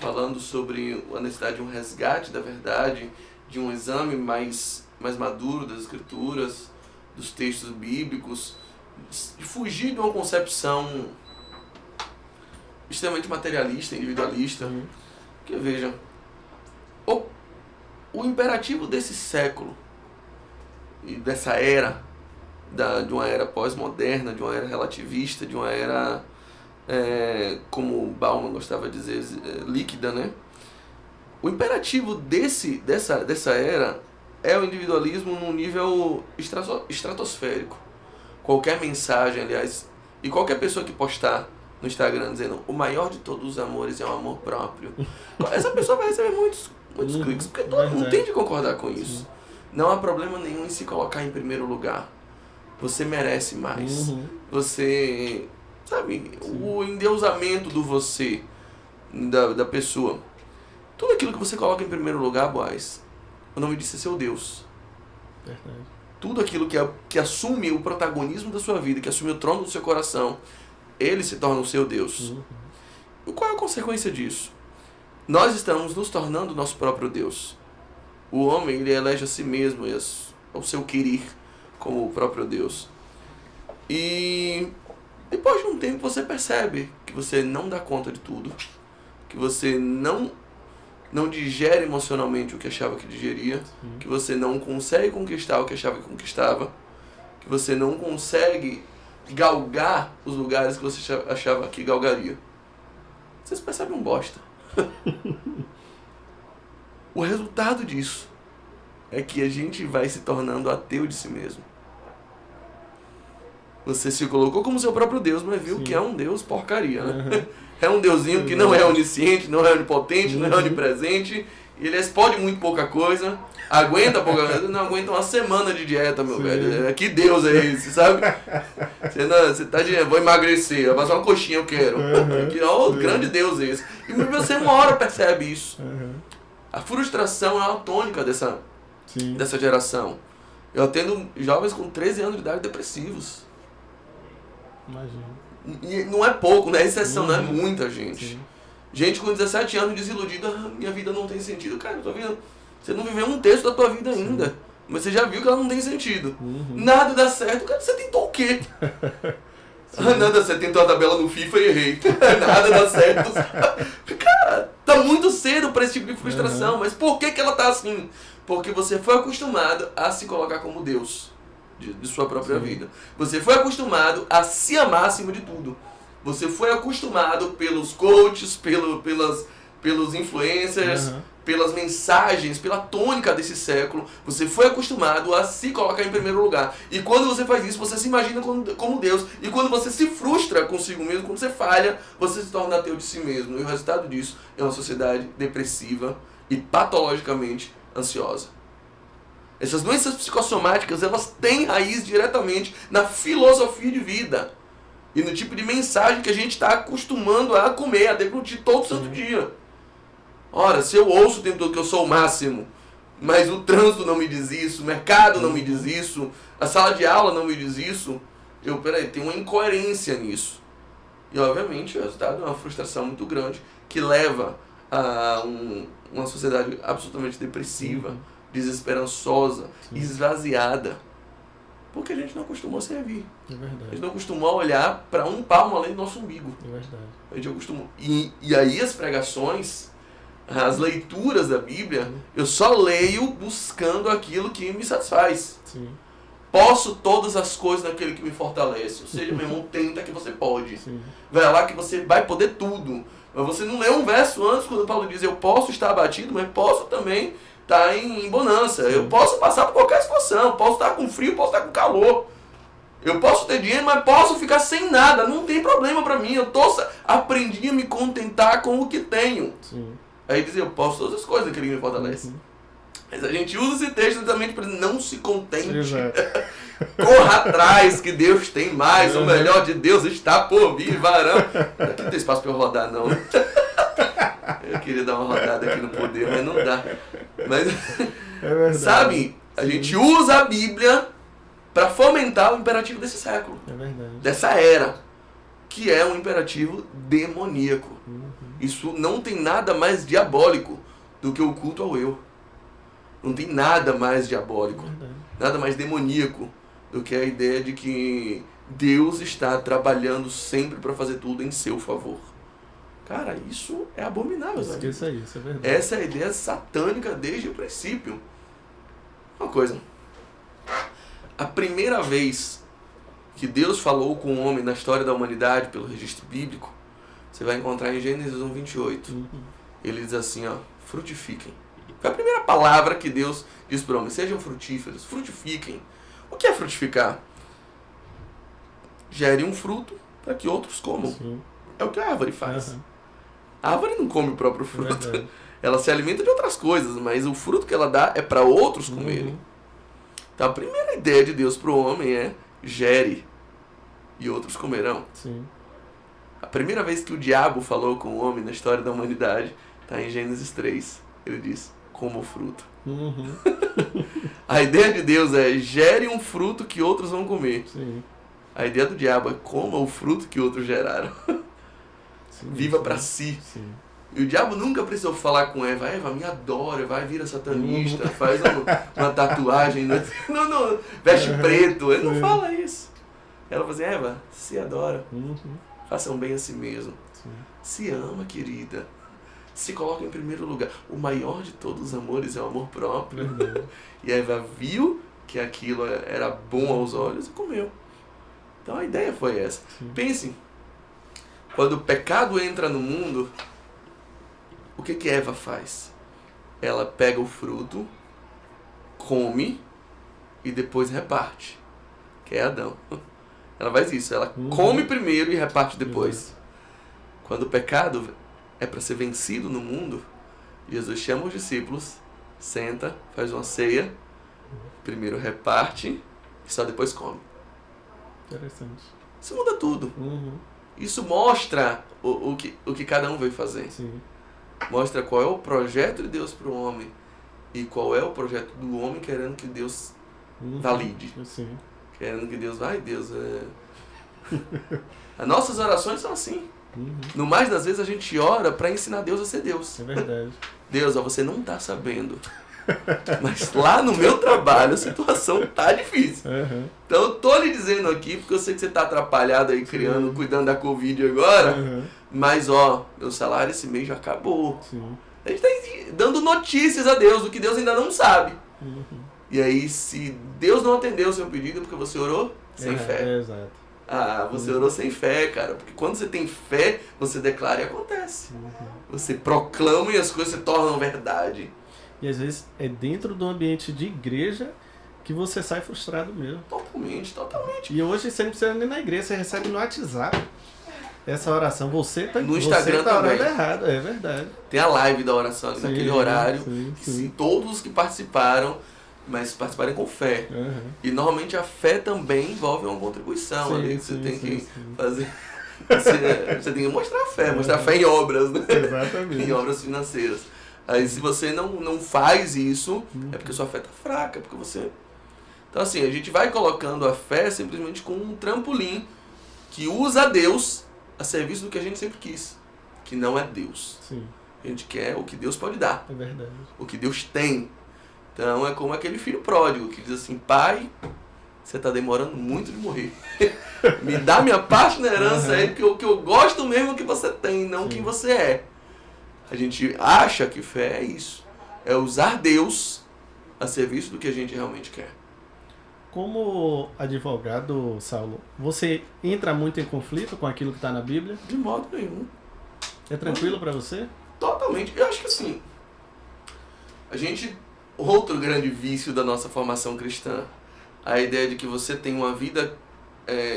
falando sobre a necessidade de um resgate da verdade, de um exame mais maduro das escrituras, dos textos bíblicos, de fugir de uma concepção extremamente materialista, individualista. Porque veja, o imperativo desse século e dessa era, de uma era pós-moderna, de uma era relativista, de uma era, como Bauman gostava de dizer, líquida, né? O imperativo dessa era é o individualismo num nível estratosférico. Qualquer mensagem, aliás, e qualquer pessoa que postar no Instagram dizendo o maior de todos os amores é o amor próprio, essa pessoa vai receber muitos cliques, porque todo mundo tem de concordar com isso. Sim. Não há problema nenhum em se colocar em primeiro lugar. Você merece mais. Você, sabe, o endeusamento do você, da pessoa. Tudo aquilo que você coloca em primeiro lugar, boys, o nome disso é seu Deus. Verdade. Tudo aquilo que assume o protagonismo da sua vida, que assume o trono do seu coração, ele se torna o seu Deus. E qual é a consequência disso? Nós estamos nos tornando o nosso próprio Deus. O homem, ele elege a si mesmo e ao seu querer como o próprio Deus. E depois de um tempo você percebe que você não dá conta de tudo, que você não digere emocionalmente o que achava que digeria, que você não consegue conquistar o que achava que conquistava, que você não consegue galgar os lugares que você achava que galgaria. Você se percebe um bosta. O resultado disso é que a gente vai se tornando ateu de si mesmo. Você se colocou como seu próprio Deus, mas viu que é um Deus porcaria, né? É um Deusinho que não é onisciente, não é onipotente, não é onipresente. Ele pode muito pouca coisa, aguenta pouca coisa, não aguenta uma semana de dieta, meu velho. Que Deus é esse, sabe? Você tá dizendo, vou emagrecer, vai passar uma coxinha, eu quero. Grande Deus é esse. E você uma hora percebe isso. A frustração é uma tônica dessa geração. Eu atendo jovens com 13 anos de idade depressivos. Imagina. E não é pouco, não é exceção, não é muita gente. Sim. Gente com 17 anos desiludida, minha vida não tem sentido. Cara, tua vida, você não viveu um terço da tua vida ainda. Sim. Mas você já viu que ela não tem sentido. Nada dá certo. Cara, você tentou o quê? Nada, você tentou a tabela no FIFA e errei. Nada dá certo. Cara, tá muito cedo pra esse tipo de frustração. Mas por que ela tá assim? Porque você foi acostumado a se colocar como Deus de sua própria vida. Você foi acostumado a se amar acima de tudo. Você foi acostumado pelos coaches, pelos influencers, pelas mensagens, pela tônica desse século. Você foi acostumado a se colocar em primeiro lugar. E quando você faz isso, você se imagina como Deus. E quando você se frustra consigo mesmo, quando você falha, você se torna ateu de si mesmo. E o resultado disso é uma sociedade depressiva e patologicamente ansiosa. Essas doenças psicossomáticas, elas têm raiz diretamente na filosofia de vida e no tipo de mensagem que a gente está acostumando a comer, a deglutir todo santo dia. Ora, se eu ouço o tempo todo que eu sou o máximo, mas o trânsito não me diz isso, o mercado não me diz isso, a sala de aula não me diz isso, tem uma incoerência nisso. E obviamente o resultado é uma frustração muito grande que leva a uma sociedade absolutamente depressiva, desesperançosa, esvaziada. Porque a gente não acostumou a servir. É verdade. A gente não acostumou a olhar para um palmo além do nosso umbigo. É verdade. A gente acostumou. E aí as pregações, as leituras da Bíblia, eu só leio buscando aquilo que me satisfaz. Sim. Posso todas as coisas naquele que me fortalece. Ou seja, meu irmão, tenta que você pode. Sim. Vai lá que você vai poder tudo. Mas você não lê um verso antes quando Paulo diz, eu posso estar abatido, mas posso também estar em bonança. Eu posso passar por qualquer situação. Posso estar com frio, posso estar com calor. Eu posso ter dinheiro, mas posso ficar sem nada. Não tem problema pra mim. Aprendi a me contentar com o que tenho. Sim. Aí diz, eu posso todas as coisas que ele me fortalece. Mas a gente usa esse texto exatamente para não se contente. Corra atrás, que Deus tem mais. O melhor de Deus está por vir, varão. Aqui não tem espaço para eu rodar, não. Eu queria dar uma rodada aqui no poder, mas não dá. Mas, sabe, a gente usa a Bíblia para fomentar o imperativo desse século. É verdade. Dessa era, que é um imperativo demoníaco. Isso não tem nada mais diabólico do que o culto ao eu. Não tem nada mais diabólico, nada mais demoníaco do que a ideia de que Deus está trabalhando sempre para fazer tudo em seu favor. Cara, isso é abominável. Esqueça isso, é verdade. Essa é a ideia satânica desde o princípio. Uma coisa. A primeira vez que Deus falou com o homem na história da humanidade, pelo registro bíblico, você vai encontrar em Gênesis 1:28. Ele diz assim, ó, frutifiquem Foi a primeira palavra que Deus disse para o homem: sejam frutíferos, frutifiquem. O que é frutificar? Gere um fruto para que outros comam. Sim. É o que a árvore faz. Aham. A árvore não come o próprio fruto. Verdade. Ela se alimenta de outras coisas, mas o fruto que ela dá é para outros comerem. Então a primeira ideia de Deus para o homem é: gere e outros comerão. Sim. A primeira vez que o diabo falou com o homem na história da humanidade está em Gênesis 3. Ele diz: coma o fruto. Uhum. A ideia de Deus é: gere um fruto que outros vão comer. Sim. A ideia do diabo é: coma o fruto que outros geraram. Sim. Viva Sim. para si. Sim. E o diabo nunca precisou falar com Eva: Eva, me adora, vai, vira satanista, faz uma tatuagem, não, veste preto. Ele não fala isso. Ela fala assim: Eva, se adora, Uhum. faça um bem a si mesmo. Sim. Se ama, querida. Se coloca em primeiro lugar. O maior de todos os amores é o amor próprio. Verdade. E a Eva viu que aquilo era bom aos olhos e comeu. Então a ideia foi essa. Sim. Pense, quando o pecado entra no mundo, o que Eva faz? Ela pega o fruto, come e depois reparte. Que é Adão. Ela faz isso, ela come primeiro e reparte depois. Quando o pecado é para ser vencido no mundo, Jesus chama os discípulos, senta, faz uma ceia, primeiro reparte e só depois come. Interessante. Isso muda tudo. Uhum. Isso mostra o que cada um veio fazer. Sim. Mostra qual é o projeto de Deus para o homem e qual é o projeto do homem querendo que Deus Uhum. valide. Sim. Querendo que Deus vai, Deus As nossas orações são assim. Uhum. No mais das vezes a gente ora para ensinar Deus a ser Deus. É verdade. Deus, ó, você não está sabendo. Mas lá no meu trabalho a situação tá difícil. Uhum. Então eu tô lhe dizendo aqui, porque eu sei que você tá atrapalhado aí criando, cuidando da Covid agora. Uhum. Mas ó, meu salário esse mês já acabou. Sim. A gente tá dando notícias a Deus do que Deus ainda não sabe. Uhum. E aí, se Deus não atendeu o seu pedido, é porque você orou sem fé. É, exato. Ah, você orou sem fé, cara. Porque quando você tem fé, você declara e acontece. Uhum. Você proclama e as coisas se tornam verdade. E às vezes é dentro do ambiente de igreja que você sai frustrado mesmo. Totalmente, totalmente. E hoje você não precisa nem na igreja, você recebe no WhatsApp essa oração. Você tá, No Instagram você tá orando também. errado, é verdade. Tem a live da oração ali Sim, naquele horário. sim, Que sim. se todos os que participaram, mas participarem com fé. Uhum. E normalmente a fé também envolve uma contribuição Sim, ali que sim, você tem sim, que sim. fazer. Você tem que mostrar fé, mostrar fé em obras, né? Exatamente. Em obras financeiras. Aí se você não faz isso, é porque sua fé tá fraca, porque você... Então assim, a gente vai colocando a fé simplesmente como um trampolim que usa Deus a serviço do que a gente sempre quis, que não é Deus. Sim, A gente quer o que Deus pode dar, é verdade. o que Deus tem. Então é como aquele filho pródigo que diz assim: pai, você tá demorando muito de morrer. Me dá minha parte na herança aí, porque o que eu gosto mesmo é o que você tem, não o que você é. A gente acha que fé é isso. É usar Deus a serviço do que a gente realmente quer. Como advogado, Saulo, você entra muito em conflito com aquilo que está na Bíblia? De modo nenhum. É tranquilo para você? Totalmente. Eu acho que assim, outro grande vício da nossa formação cristã, a ideia de que você tem uma vida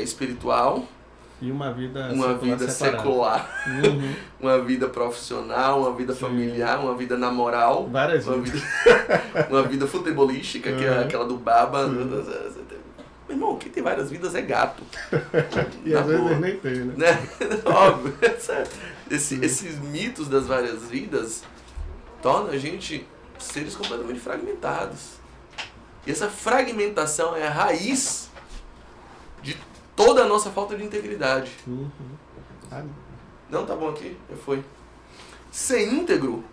espiritual, E uma vida secular, Uhum. uma vida profissional, uma vida familiar, uma vida namoral, Várias uma vidas. uma vida futebolística, que é Uhum. aquela do Baba. Meu irmão, quem tem várias vidas é gato. E Na às vezes boa. nem tem, né? Né? Óbvio. Esses mitos das várias vidas tornam a gente seres completamente fragmentados. E essa fragmentação é a raiz de toda a nossa falta de integridade. Uhum. Ah, Não, tá bom aqui? Já foi. Ser íntegro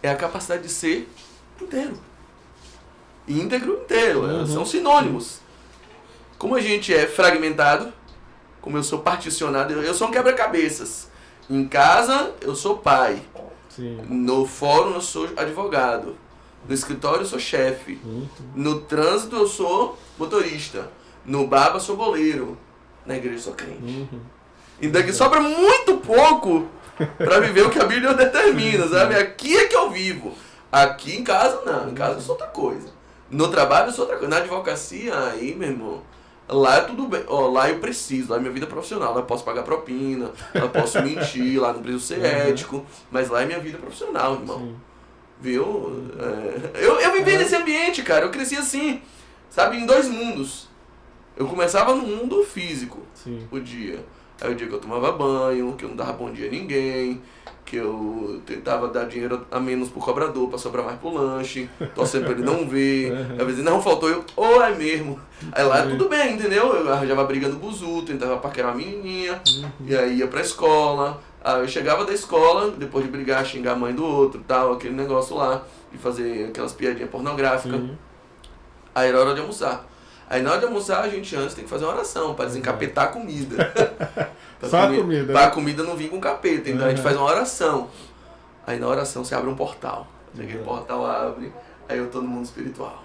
é a capacidade de ser inteiro. Íntegro, inteiro. Uhum. São sinônimos. Como a gente é fragmentado, como eu sou particionado, eu sou um quebra-cabeças. Em casa, eu sou pai. sim. No fórum, eu sou advogado. No escritório, eu sou chefe. Uhum. No trânsito, eu sou motorista. No baba, eu sou boleiro. Na igreja, eu sou crente. Uhum. E daqui sobra muito pouco para viver o que a Bíblia determina, sabe? Aqui é que eu vivo. Aqui em casa, não. Em casa eu sou outra coisa. No trabalho eu sou outra coisa. Na advocacia, aí, meu irmão, lá é tudo bem. Ó, lá eu preciso, lá é minha vida profissional. Lá eu posso pagar propina, lá eu posso mentir, lá não preciso ser ético. Mas lá é minha vida profissional, irmão. Sim. Viu? Eu vivi nesse ambiente, cara. Eu cresci assim, sabe, em 2 mundos. Eu começava no mundo físico, Sim. o dia. Aí o dia que eu tomava banho, que eu não dava bom dia a ninguém, que eu tentava dar dinheiro a menos pro cobrador pra sobrar mais pro lanche, torcendo pra ele não ver. Às vezes não faltou, eu, é mesmo. Aí lá tudo bem, entendeu? Eu arranjava briga no buzu, tentava paquerar uma menininha, e aí ia pra escola. Aí eu chegava da escola, depois de brigar, xingar a mãe do outro, tal, aquele negócio lá, e fazer aquelas piadinhas pornográficas. Aí era hora de almoçar. Aí na hora de almoçar, a gente antes tem que fazer uma oração pra desencapetar a comida. Só a comida. Pra a comida não vir com capeta. Então a gente faz uma oração. Aí na oração você abre um portal. Aquele portal abre, aí eu tô no mundo espiritual.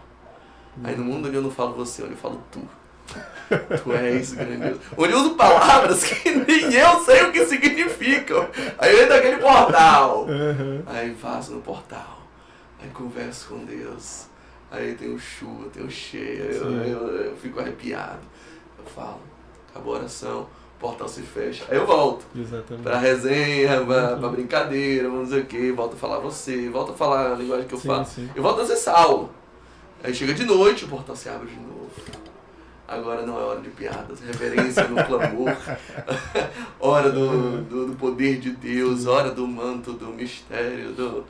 Aí no mundo onde eu não falo você, onde eu falo tu. Tu és grandioso. Onde eu uso palavras que nem eu sei o que significam. Aí eu entro naquele portal. Aí faço no portal. Aí converso com Deus. Aí tem o chuva, tem o cheio, eu fico arrepiado. Eu falo, acabou a oração, o portal se fecha. Aí eu volto. Exatamente. Pra resenha, pra brincadeira, vamos dizer o quê, volto a falar você, volto a falar a linguagem que eu falo. Sim. Eu volto a ser Saulo. Aí chega de noite, o portal se abre de novo. Agora não é hora de piadas, reverência no clamor, hora do poder de Deus, hora do manto, do mistério, do...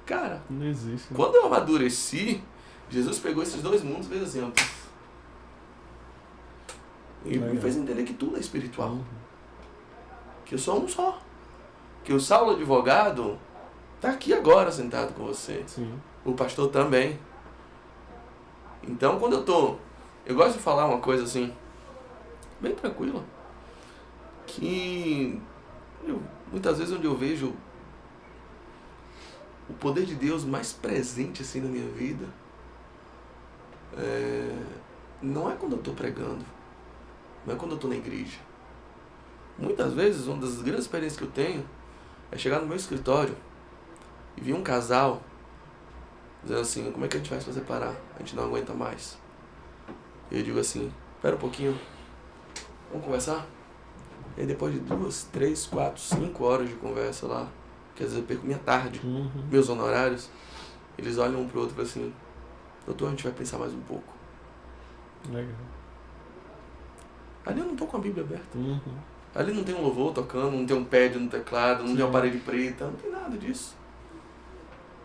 Cara, Não existe. quando eu amadureci, Jesus pegou esses 2 mundos e fez assim, ó. E me fez entender que tudo é espiritual. Que eu sou um só. Que o Saulo advogado tá aqui agora sentado com você. Sim. O pastor também. Então quando eu gosto de falar uma coisa assim, bem tranquila. Que muitas vezes onde eu vejo o poder de Deus mais presente assim na minha vida, não é quando eu estou pregando, não é quando eu estou na igreja. Muitas vezes, uma das grandes experiências que eu tenho é chegar no meu escritório e vir um casal dizendo assim, como é que a gente faz para separar? A gente não aguenta mais. E eu digo assim, espera um pouquinho, vamos conversar? E aí depois de 2, 3, 4, 5 horas de conversa lá, que às vezes eu perco minha tarde, meus honorários, eles olham um pro outro e falam assim, doutor, a gente vai pensar mais um pouco. Legal. Ali eu não tô com a Bíblia aberta. Ali não tem um louvor tocando, não tem um pad no teclado, não tem uma parede preta, não tem nada disso.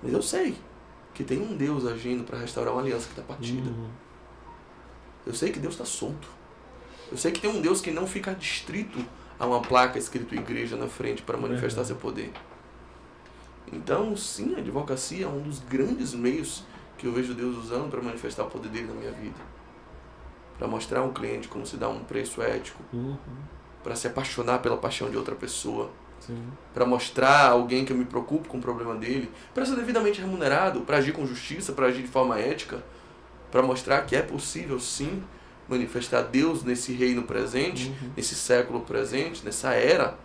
Mas eu sei que tem um Deus agindo para restaurar uma aliança que está partida. Eu sei que Deus está solto. Eu sei que tem um Deus que não fica distrito a uma placa escrito igreja na frente para manifestar seu poder. Então, sim, a advocacia é um dos grandes meios que eu vejo Deus usando para manifestar o poder dele na minha vida. Para mostrar ao cliente como se dá um preço ético. Para se apaixonar pela paixão de outra pessoa. Para mostrar a alguém que eu me preocupo com o problema dele. Para ser devidamente remunerado, para agir com justiça, para agir de forma ética. Para mostrar que é possível, sim, manifestar Deus nesse reino presente, nesse século presente, nessa era,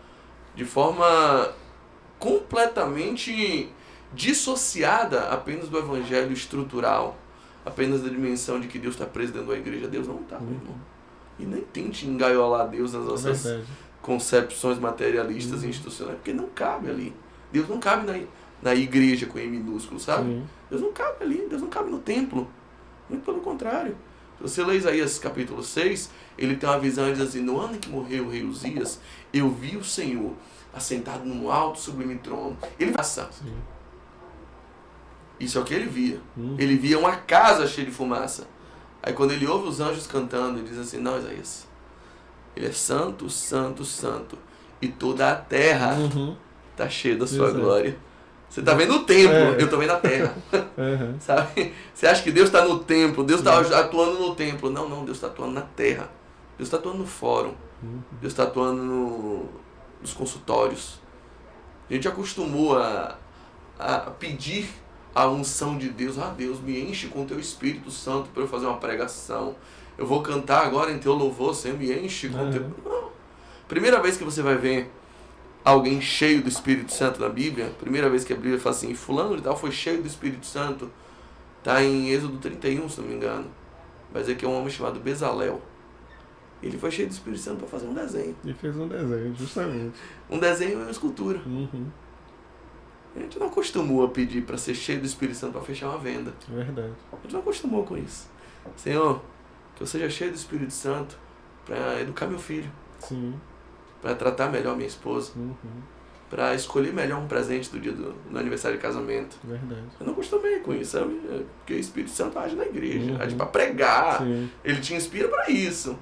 de forma completamente dissociada apenas do evangelho estrutural, apenas da dimensão de que Deus está preso dentro da igreja. Deus não está, meu irmão. E nem tente engaiolar Deus nas nossas concepções materialistas e institucionais, porque não cabe ali. Deus não cabe na igreja com E minúsculo, sabe? Deus não cabe ali, Deus não cabe no templo. Muito pelo contrário. Se você lê Isaías capítulo 6, ele tem uma visão e diz assim, no ano em que morreu o rei Uzias, eu vi o Senhor assentado num alto sublime trono. Ele passa. Isso é o que ele via. Ele via uma casa cheia de fumaça. Aí quando ele ouve os anjos cantando, ele diz assim, não, Isaías, ele é santo, santo, santo. E toda a terra está cheia da sua glória. Você está vendo o templo, eu estou vendo a terra. Sabe? Você acha que Deus está no templo, Deus está atuando no templo. Não, Deus está atuando na terra. Deus está atuando no fórum. Deus está atuando nos consultórios. A gente acostumou a pedir a unção de Deus. Ah, Deus, me enche com o teu Espírito Santo para eu fazer uma pregação. Eu vou cantar agora em teu louvor, Senhor, me enche com o teu... Não. Primeira vez que você vai ver alguém cheio do Espírito Santo na Bíblia. Primeira vez que a Bíblia fala assim, fulano de tal foi cheio do Espírito Santo. Está em Êxodo 31, se não me engano. Vai dizer que é um homem chamado Bezalel. Ele foi cheio do Espírito Santo para fazer um desenho. E fez um desenho, justamente. Um desenho é uma escultura. Uhum. A gente não acostumou a pedir para ser cheio do Espírito Santo para fechar uma venda. Verdade. A gente não acostumou com isso. Senhor, que eu seja cheio do Espírito Santo para educar meu filho, Sim. para tratar melhor minha esposa, Uhum. para escolher melhor um presente do dia do aniversário de casamento. Verdade. Eu não acostumei com isso, sabe? Porque o Espírito Santo age na igreja, Uhum. age para pregar. Sim. Ele te inspira para isso.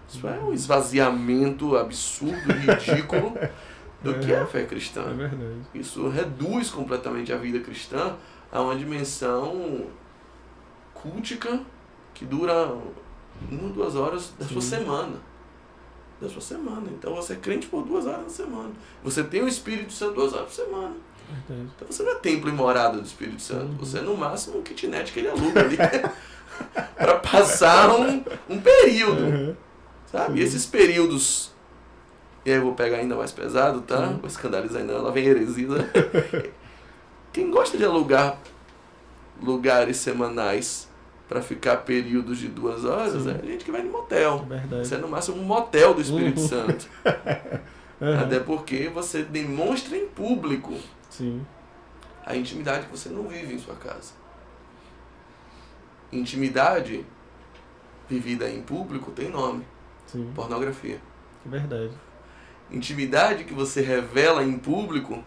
Isso é um esvaziamento absurdo, ridículo do que é a fé cristã. É verdade. Isso reduz completamente a vida cristã a uma dimensão cultica que dura 1 ou 2 horas da sua semana. Da sua semana. Então você é crente por 2 horas na semana. Você tem o Espírito Santo 2 horas por semana. Verdade. Então você não é templo e morada do Espírito Santo. Uhum. Você é no máximo um kitnet que ele aluga ali para passar um período. Uhum. Sabe? Sim. E esses períodos. E aí eu vou pegar ainda mais pesado, tá? Sim. Vou escandalizar ainda, ela vem heresia. Quem gosta de alugar lugares semanais para ficar períodos de 2 horas, Sim. é gente que vai no motel. Verdade. Você é no máximo um motel do Espírito Uhum. Santo. Uhum. Até porque você demonstra em público Sim. a intimidade que você não vive em sua casa. Intimidade vivida em público tem nome: Sim. pornografia. Verdade. Intimidade que você revela em público,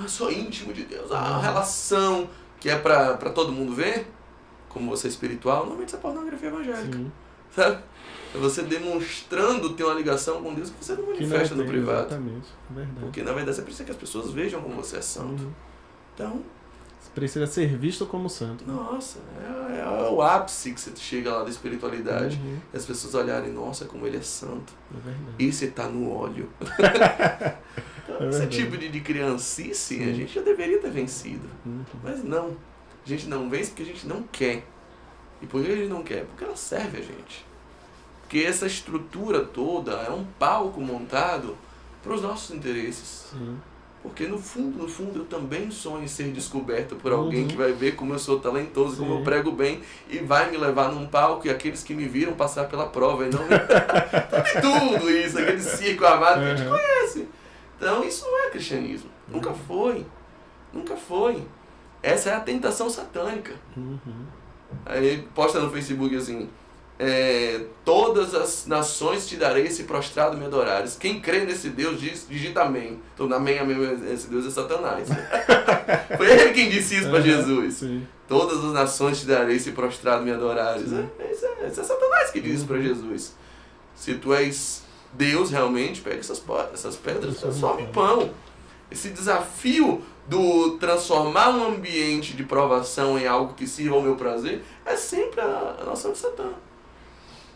sou íntimo de Deus, a relação que é pra todo mundo ver, como você é espiritual, normalmente isso é pornografia evangélica, Sim. sabe? É você demonstrando ter uma ligação com Deus que você não Que não manifesta no tem, privado. exatamente. Verdade. Porque na verdade você precisa que as pessoas vejam como você é santo. Uhum. Então, Você precisa ser visto como santo. nossa, é o ápice que você chega lá da espiritualidade. Uhum. E as pessoas olharem, nossa, como ele é santo. É verdade. E você tá no óleo. É Esse verdade. tipo de criancice Sim. a gente já deveria ter vencido. Uhum. Mas não. A gente não vence porque a gente não quer. E por que a gente não quer? Porque ela serve a gente. Porque essa estrutura toda é um palco montado para os nossos interesses. Sim. Porque no fundo, eu também sonho em ser descoberto por alguém Uhum. que vai ver como eu sou talentoso, como Sim. eu prego bem, e vai me levar num palco e aqueles que me viram passar pela prova e não me... tudo isso, aquele circo amado que a gente Uhum. conhece. Então isso não é cristianismo. Nunca foi. Nunca foi. Essa é a tentação satânica. Uhum. Aí posta no Facebook assim: todas as nações te darei se prostrado me adorares. Quem crê nesse Deus digita amém. Então amém, amém, esse Deus é Satanás. Foi ele quem disse isso para Jesus. Sim. Todas as nações te darei se prostrado me adorares. Esse é Satanás que diz isso para Jesus. Se tu és Deus realmente, pega essas pedras e transforma em pão. Esse desafio do transformar um ambiente de provação em algo que sirva ao meu prazer é sempre a nossa de Satã.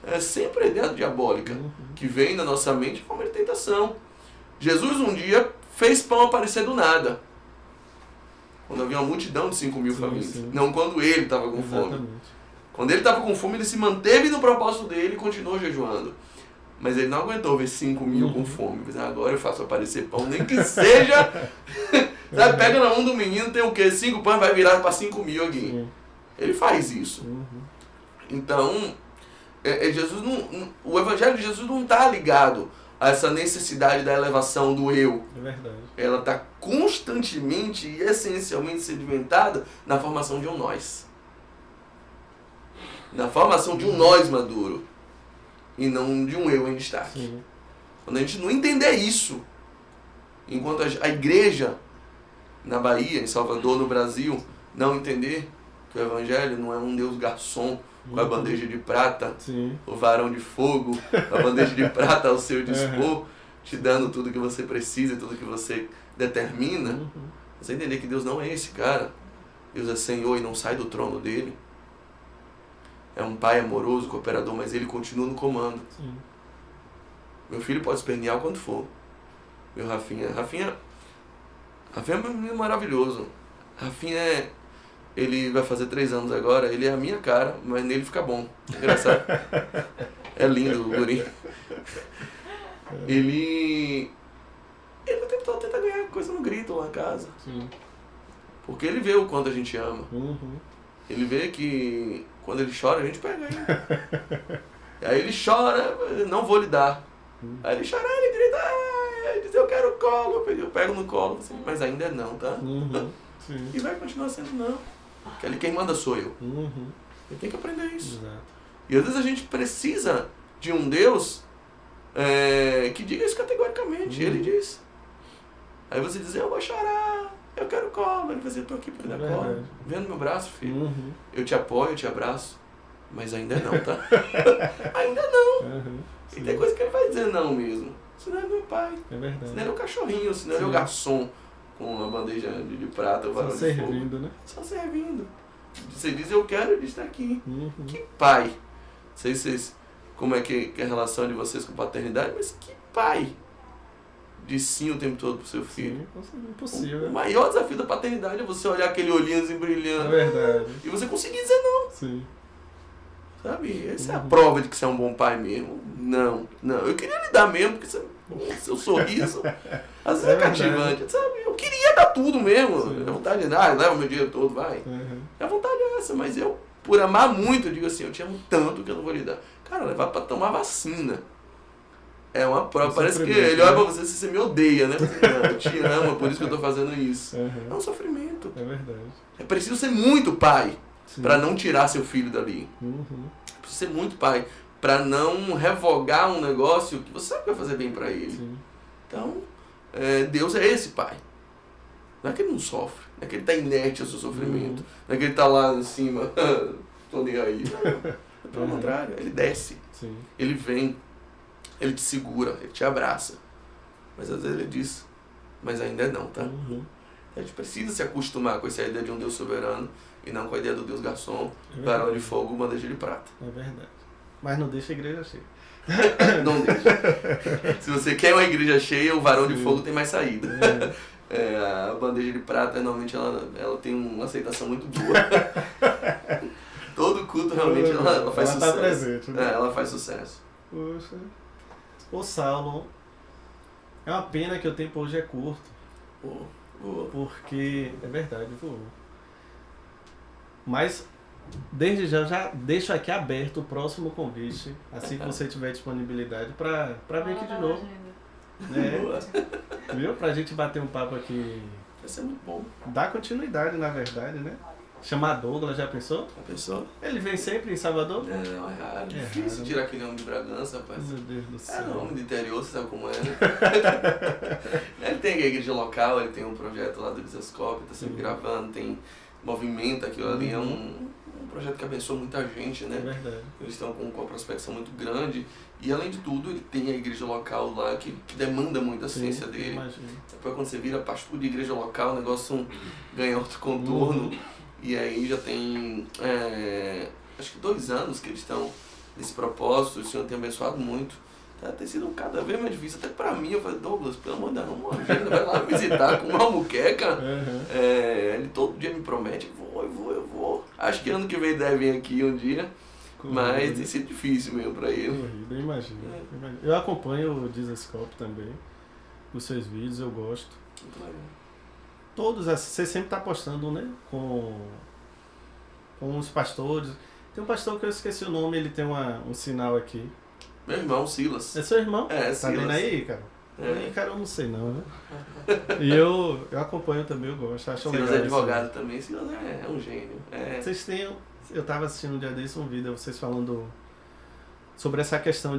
É sempre a ideia diabólica que vem na nossa mente em forma de tentação. Jesus um dia fez pão aparecer do nada. Quando havia uma multidão de 5.000 famintos. Sim. Não quando ele estava com fome. Exatamente. Quando ele estava com fome, ele se manteve no propósito dele e continuou jejuando. Mas ele não aguentou ver 5.000 com fome. Mas agora eu faço aparecer pão, nem que seja... Sabe, pega na mão do menino, tem o quê? 5 pães, vai virar para 5.000 aqui. Sim. Ele faz isso. Uhum. Então, Jesus o Evangelho de Jesus não está ligado a essa necessidade da elevação do eu. É verdade. Ela está constantemente e essencialmente sedimentada na formação de um nós. Na formação de um nós maduro. E não de um eu em destaque. Sim. Quando a gente não entender isso, enquanto a igreja na Bahia, em Salvador, no Brasil, não entender que o Evangelho não é um Deus garçom com a bandeja de prata, Sim. o varão de fogo, a bandeja de prata ao seu dispor, te dando tudo que você precisa, tudo que você determina. Uhum. Você entender que Deus não é esse cara. Deus é Senhor e não sai do trono dele. É um pai amoroso, cooperador, mas ele continua no comando. Sim. Meu filho pode espernear o quanto for. Meu Rafinha é um menino maravilhoso. Rafinha ele vai fazer 3 anos agora, ele é a minha cara, mas nele fica bom. Engraçado. É lindo o guri. Ele ele o tempo todo tenta ganhar coisa no grito lá em casa. Sim. Porque ele vê o quanto a gente ama. Uhum. Ele vê que quando ele chora, a gente pega ele. E aí ele chora, não vou lhe dar. Aí ele chora, ele grita, ele diz, eu quero colo. Eu pego no colo, assim, mas ainda é não, tá? Uhum. Sim. E vai continuar sendo não. Porque ali quem manda sou eu. Uhum. Ele tem que aprender isso. Exato. E às vezes a gente precisa de um Deus que diga isso categoricamente. Ele diz. Aí você diz, eu vou chorar, eu quero colo. Ele vai dizer, eu tô aqui pra dar colo. Vendo meu braço, filho. Uhum. Eu te apoio, eu te abraço. Mas ainda não, tá? Ainda não. Uhum. E tem coisa que ele vai dizer não mesmo. Senão ele não é pai. É verdade. Senão ele é o cachorrinho, senão ele é o Sim. garçom com uma bandeja de prata, o Só varão de fogo. servindo, né? Só servindo. Você diz eu quero, ele está aqui. Uhum. Que pai. Não sei se vocês, como é que é a relação de vocês com paternidade, mas que pai. Diz sim o tempo todo pro seu filho. Sim, impossível. O maior desafio da paternidade é você olhar aquele olhinho assim É brilhando. verdade. E você conseguir dizer não. Sim. Sabe? Essa é a prova de que você é um bom pai mesmo. Não. Eu queria lhe dar mesmo, porque o seu sorriso às vezes é cativante. Sabe? Eu queria dar tudo mesmo. Sim. A vontade de leva meu dinheiro todo, vai. Uhum. A vontade é essa, mas eu, por amar muito, eu digo assim, eu te amo tanto que eu não vou lhe dar. Cara, levar pra tomar vacina. É uma prova. Parece que ele olha pra você se você me odeia, né? Não, eu te amo, por isso que eu tô fazendo isso. É Uhum. um sofrimento. É verdade. É preciso ser muito pai Sim. pra não tirar seu filho dali. Uhum. É preciso ser muito pai pra não revogar um negócio que você sabe que vai fazer bem pra ele. Sim. Então, Deus é esse pai. Não é que ele não sofre, não é que ele tá inerte ao seu sofrimento, não é que ele tá lá em cima, tô nem aí. Não, pelo contrário, ele desce, Sim. ele vem, ele te segura, ele te abraça. Mas às vezes ele diz, mas ainda não, tá? Uhum. A gente precisa se acostumar com essa ideia de um Deus soberano e não com a ideia do Deus garçom, É varão verdade. de fogo, bandeja de prata. É verdade. Mas não deixa a igreja cheia. Não deixa. Se você quer uma igreja cheia, o varão de Sim. fogo tem mais saída. É. A bandeja de prata, normalmente, ela tem uma aceitação muito boa. Todo culto, realmente, ela faz Ela sucesso. tá presente, né? Ela faz sucesso. Poxa. Ô Saulo, é uma pena que o tempo hoje é curto. Boa. Porque, é verdade, voou. Mas, desde já deixo aqui aberto o próximo convite, assim que você tiver disponibilidade, pra vir aqui de novo. Né? Boa. Viu? Pra gente bater um papo aqui, Vai ser muito bom. dar continuidade, na verdade, né? Chamar Douglas, já pensou? A pessoa. Ele vem sempre em Salvador? Não, é raro. É Difícil raro. tirar aquele homem de Bragança, rapaz. Meu Deus do É céu. um homem do interior, você sabe como é, né? Ele tem a igreja local, ele tem um projeto lá do Desascope, tá sempre Sim. gravando, tem movimento, aquilo ali é um projeto que abençoa muita gente, É né? verdade. Eles estão com uma prospecção muito grande e além de tudo ele tem a igreja local lá que demanda muito a ciência Sim, dele. imagino. Depois quando você vira pastor de igreja local, o negócio ganha outro contorno. E aí já tem acho que 2 anos que eles estão nesse propósito, o Senhor tem abençoado muito. Tem sido cada vez mais difícil, até pra mim. Eu falei, Douglas, pelo amor de Deus, uma agenda, vai lá visitar com uma muqueca. Uhum. Ele todo dia me promete, eu vou. Acho que ano que vem deve vir aqui um dia, mas tem sido difícil mesmo pra ele. Corrida, eu imagino. Eu acompanho o Desascope também, os seus vídeos, eu gosto. Muito legal. Todos, você sempre está postando, né? Com os pastores. Tem um pastor que eu esqueci o nome, ele tem um sinal aqui. Meu irmão, Silas. É seu irmão? É, Tá vendo Silas. aí, cara? É. Aí, cara, eu não sei não, né? E eu acompanho também, eu gosto, acho legal. Silas é isso. advogado também, Silas é um gênio. Vocês têm. Eu tava assistindo um dia desse um vídeo, vocês falando sobre essa questão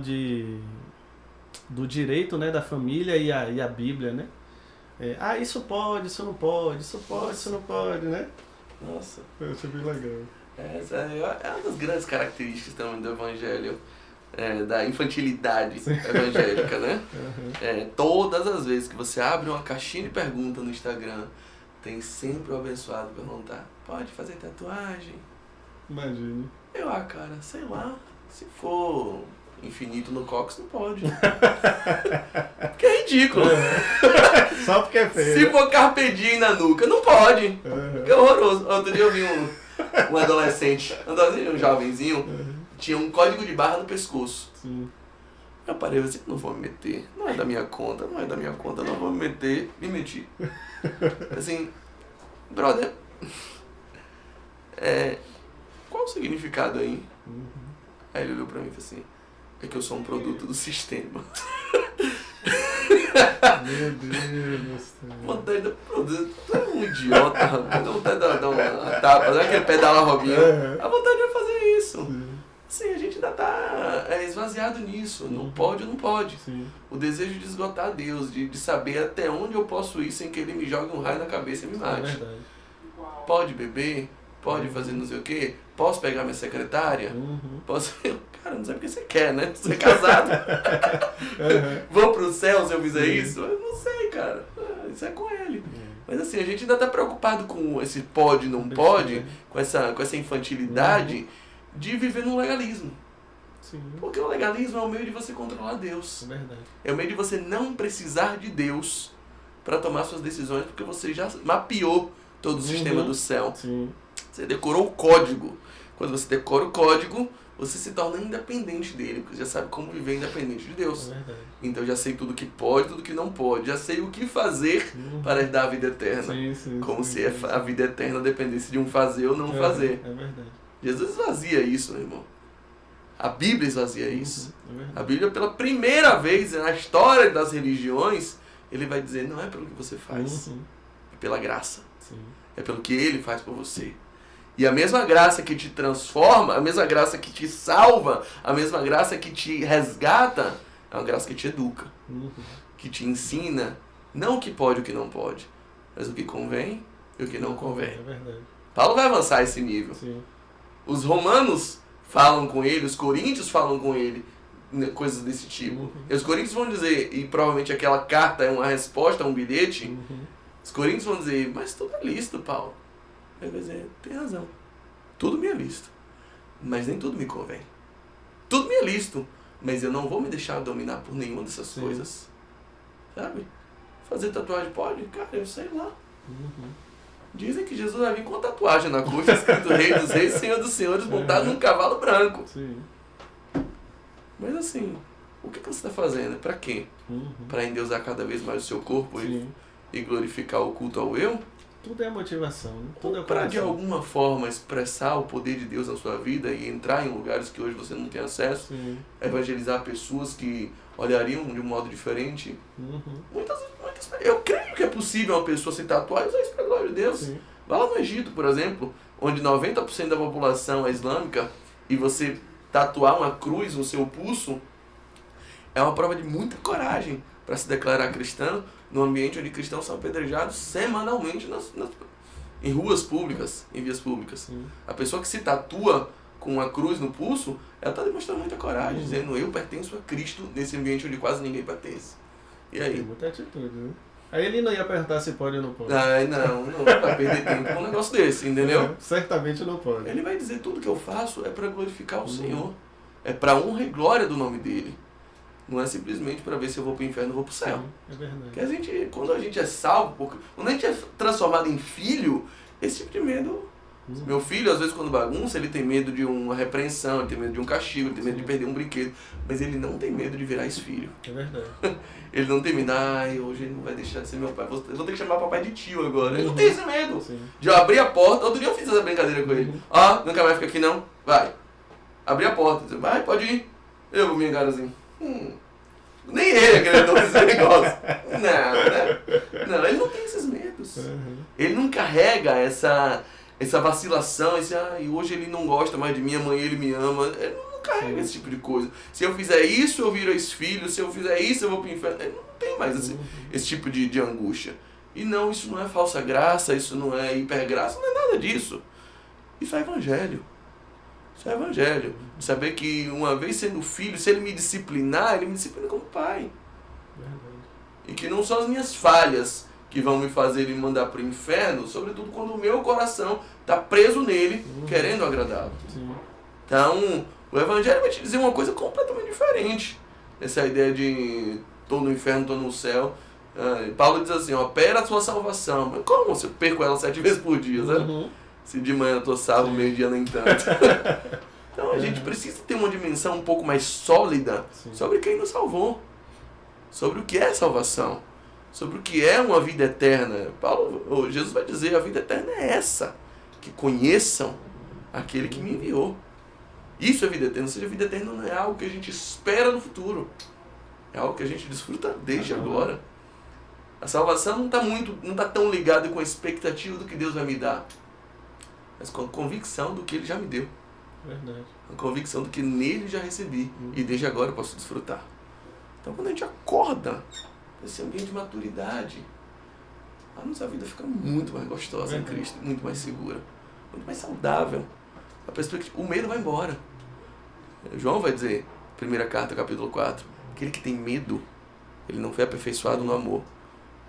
do direito, né, da família e a Bíblia, né? Isso pode, isso não pode, isso pode, isso não pode, né? Nossa. Eu achei bem legal. Essa é uma das grandes características também do evangelho, da infantilidade evangélica, né? Uhum. Todas as vezes que você abre uma caixinha de perguntas no Instagram, tem sempre o abençoado perguntar, pode fazer tatuagem? Imagine. Cara, sei lá, se for infinito no cox, não pode. Porque é ridículo. Só porque é feio. Se for carpe diem na nuca, não pode. Uhum. Que horroroso. Outro dia eu vi um adolescente, um jovenzinho, tinha um código de barra no pescoço. Sim. Eu parei e disse, não vou me meter. Não é da minha conta, não vou me meter. Me meti. Assim, brother, qual o significado aí? Aí ele olhou pra mim e falou assim, é que eu sou um produto do sistema. Meu Deus do céu. Vontade de produto, tu é um idiota, rapaz. Dá vontade de dar uma tapa, não é aquele pedala Robinho. A vontade de fazer isso. Sim, a gente ainda tá esvaziado nisso. Não pode ou não pode. Sim. O desejo de esgotar Deus, de saber até onde eu posso ir sem que ele me jogue um raio na cabeça e me É mate. verdade. Pode beber, pode fazer não sei o quê, posso pegar minha secretária, posso... Cara, não sei porque você quer, né? Você é casado. Vou pro céu se eu fizer isso? Eu não sei, cara. Isso é com ele. Mas assim, a gente ainda tá preocupado com esse pode, não pode, com essa infantilidade de viver no legalismo. Sim. Porque o legalismo é o meio de você controlar Deus. É verdade. É o meio de você não precisar de Deus para tomar suas decisões, porque você já mapeou todo o sistema do céu. Sim. Você decorou o código. Quando você decora o código, você se torna independente dele, porque você já sabe como viver independente de Deus. É verdade. Então eu já sei tudo que pode, tudo que não pode. Já sei o que fazer para herdar a vida eterna. Sim, Como sim, se a vida eterna dependesse de um fazer ou não fazer. É verdade. Jesus esvazia isso, meu irmão. A Bíblia esvazia isso. É verdade. A Bíblia, pela primeira vez na história das religiões, ele vai dizer, não é pelo que você faz, é pela graça. Sim. É pelo que ele faz por você. E a mesma graça que te transforma, a mesma graça que te salva, a mesma graça que te resgata, é uma graça que te educa, que te ensina, não o que pode e o que não pode, mas o que convém e o que não convém. É verdade. Paulo vai avançar a esse nível. Sim. Os romanos falam com ele, os coríntios falam com ele, coisas desse tipo. E os coríntios vão dizer, e provavelmente aquela carta é uma resposta, um bilhete, os coríntios vão dizer, mas tudo é lícito, Paulo. Ele vai dizer, tem razão, tudo me é lícito, mas nem tudo me convém. Tudo me é lícito, mas eu não vou me deixar dominar por nenhuma dessas coisas. Sabe? Fazer tatuagem pode? Cara, eu sei lá. Dizem que Jesus vai vir com uma tatuagem na coxa, escrito Rei dos Reis, Senhor dos Senhores, montado num cavalo branco. Sim. Mas assim, o que você está fazendo? Para quê? Para endeusar cada vez mais o seu corpo e glorificar o culto ao eu? Tudo é motivação, né? Tudo é Para de coração. alguma forma expressar o poder de Deus na sua vida e entrar em lugares que hoje você não tem acesso, Sim. evangelizar pessoas que olhariam de um modo diferente. Muitas, eu creio que é possível uma pessoa se tatuar e usar isso para a glória de Deus. Sim. Vai lá no Egito, por exemplo, onde 90% da população é islâmica e você tatuar uma cruz no seu pulso é uma prova de muita coragem para se declarar cristão no ambiente onde cristãos são apedrejados semanalmente em ruas públicas, em vias públicas. A pessoa que se tatua com uma cruz no pulso, ela está demonstrando muita coragem, dizendo eu pertenço a Cristo nesse ambiente onde quase ninguém pertence. E Tem aí? muita atitude, né? Aí ele não ia perguntar se pode ou não pode. Ai, não vai perder tempo com um negócio desse, entendeu? Certamente não pode. Ele vai dizer tudo que eu faço é para glorificar o Senhor. É para honra e glória do nome dele. Não é simplesmente para ver se eu vou para o inferno ou vou para o céu. É verdade. Porque quando a gente é salvo, quando a gente é transformado em filho, esse tipo de medo... Meu filho, às vezes, quando bagunça, ele tem medo de uma repreensão, ele tem medo de um castigo, ele tem medo de perder um brinquedo. Mas ele não tem medo de virar ex-filho. É verdade. Ele não tem medo, hoje ele não vai deixar de ser meu pai. Eu vou ter que chamar papai de tio agora. Ele não tem esse medo. Sim. De eu abrir a porta, outro dia eu fiz essa brincadeira com ele. Nunca mais fica aqui não? Vai. Abri a porta, vai, pode ir. Eu vou me enganar assim. Nem ele acreditou nesse negócio. Não, né? Não, ele não tem esses medos. Ele não carrega essa vacilação, hoje ele não gosta mais de mim, amanhã ele me ama. Ele não carrega esse tipo de coisa. Se eu fizer isso, eu viro ex-filho. Se eu fizer isso, eu vou pro inferno. Ele não tem mais esse tipo de angústia. E não, isso não é falsa graça, isso não é hipergraça, não é nada disso. Isso é evangelho. Isso é evangelho. Saber que uma vez sendo filho, se ele me disciplinar, ele me disciplina como pai. Verdade. E que não são as minhas falhas que vão me fazer ele mandar para o inferno, sobretudo quando o meu coração está preso nele, querendo agradá-lo. Então, o Evangelho vai te dizer uma coisa completamente diferente. Essa ideia de estou no inferno, estou no céu. Paulo diz assim, opera a sua salvação. Mas como? Se eu perco ela 7 vezes por dia, sabe? Se de manhã eu estou salvo, meio-dia nem tanto. Então a gente precisa ter uma dimensão um pouco mais sólida sobre quem nos salvou, sobre o que é salvação, sobre o que é uma vida eterna. Jesus vai dizer, a vida eterna é essa, que conheçam aquele que me enviou. Isso é vida eterna, ou seja, a vida eterna não é algo que a gente espera no futuro, é algo que a gente desfruta desde agora. A salvação não está tão ligada com a expectativa do que Deus vai me dar, mas com a convicção do que Ele já me deu. Verdade. A convicção do que nele já recebi e desde agora eu posso desfrutar. Então quando a gente acorda nesse ambiente de maturidade, a nossa vida fica muito mais gostosa em Cristo, muito mais segura, muito mais saudável. A perspectiva, o medo vai embora. João vai dizer, primeira carta, capítulo 4, aquele que tem medo, ele não foi aperfeiçoado no amor,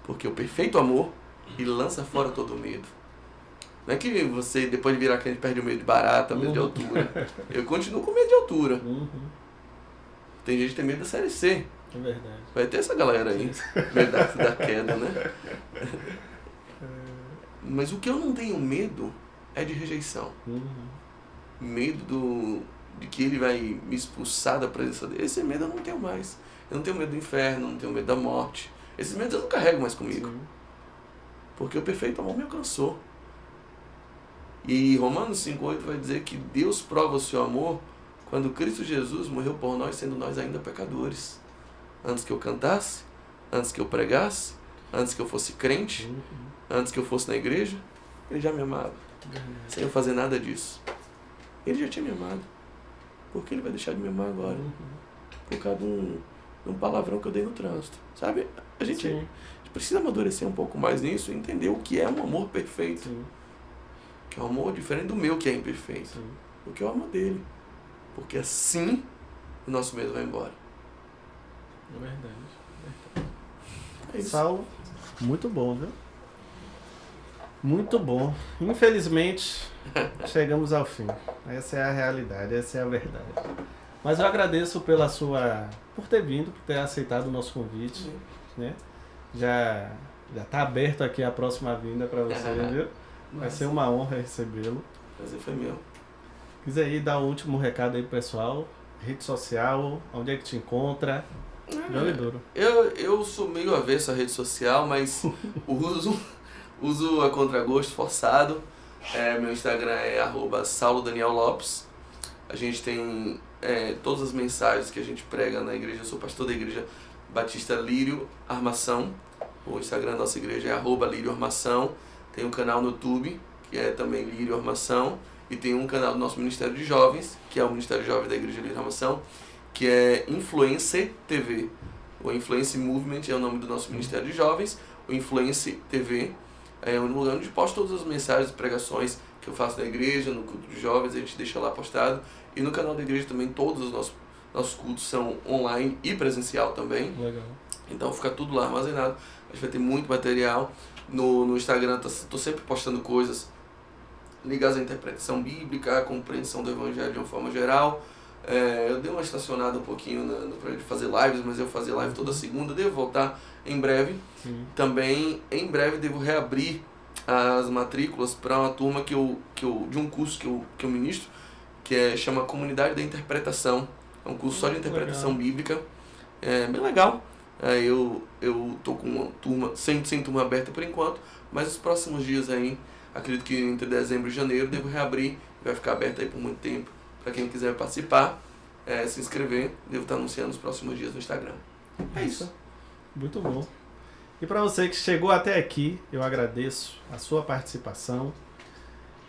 porque o perfeito amor, ele lança fora todo o medo. Não é que você, depois de virar crente, perde o medo de barata, medo de altura. Eu continuo com medo de altura. Tem gente que tem medo da série C. É verdade. Vai ter essa galera aí, medo da queda, né? Mas o que eu não tenho medo é de rejeição. Medo de que ele vai me expulsar da presença dele. Esse medo eu não tenho mais. Eu não tenho medo do inferno, não tenho medo da morte. Esses medos eu não carrego mais comigo. Porque o perfeito amor me alcançou. E Romanos 5,8 vai dizer que Deus prova o seu amor quando Cristo Jesus morreu por nós, sendo nós ainda pecadores. Antes que eu cantasse, antes que eu pregasse, antes que eu fosse crente, antes que eu fosse na igreja, Ele já me amava. Sem eu fazer nada disso. Ele já tinha me amado. Por que Ele vai deixar de me amar agora? Por causa de um palavrão que eu dei no trânsito. Sabe? A gente precisa amadurecer um pouco mais nisso e entender o que é um amor perfeito. Que é um amor diferente do meu, que é imperfeito. O que é o amor dele. Porque assim o nosso medo vai embora. É verdade. É isso. Saulo, muito bom, viu? Muito bom. Infelizmente, chegamos ao fim. Essa é a realidade, essa é a verdade. Mas eu agradeço por ter vindo, por ter aceitado o nosso convite, né? Já está aberto aqui a próxima vinda para você, viu? Vai ser uma honra recebê-lo. Prazer foi meu. Quiser aí dar o último recado aí pro pessoal, rede social, onde é que te encontra? Jogue duro. Eu sou meio avesso à rede social, mas uso a contragosto, forçado. Meu Instagram é @SauloDanielLopes. A gente tem todas as mensagens que a gente prega na igreja. Eu sou pastor da igreja Batista Lírio Armação. O Instagram da nossa igreja é @Lírio Armação. Tem um canal no YouTube, que é também Lírio Armação. E tem um canal do nosso Ministério de Jovens, que é o Ministério de Jovens da Igreja Lírio Armação, que é Influence TV. O Influence Movement é o nome do nosso Ministério de Jovens. O Influence TV é um lugar onde posto todas as mensagens, pregações que eu faço na igreja, no culto de jovens, a gente deixa lá postado. E no canal da igreja também todos os nossos cultos são online e presencial também. Legal. Então fica tudo lá armazenado. A gente vai ter muito material. No Instagram estou sempre postando coisas ligadas à interpretação bíblica, à compreensão do Evangelho de uma forma geral. Eu dei uma estacionada um pouquinho para fazer lives, mas eu fazia live toda segunda, devo voltar em breve. Também, em breve, devo reabrir as matrículas para uma turma de um curso que eu ministro, que chama Comunidade da Interpretação. É um curso só de interpretação bíblica. É bem legal. Eu tô com uma turma, sem turma aberta por enquanto, mas nos próximos dias aí, acredito que entre dezembro e janeiro, devo reabrir, vai ficar aberto aí por muito tempo, para quem quiser participar, se inscrever, devo estar anunciando nos próximos dias no Instagram. É isso. Muito bom. E para você que chegou até aqui, eu agradeço a sua participação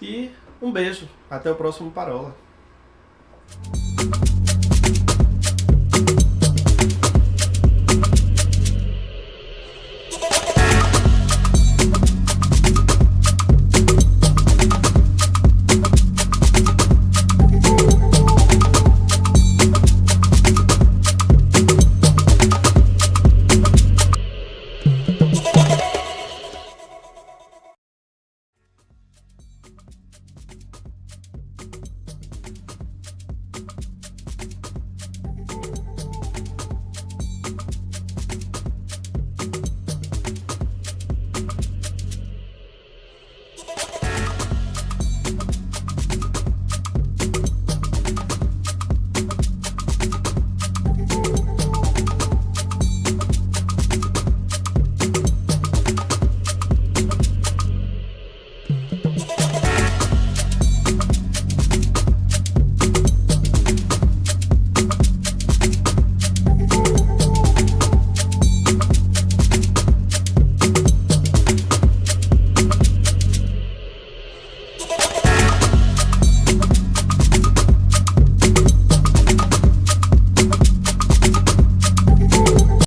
e um beijo. Até o próximo Parola.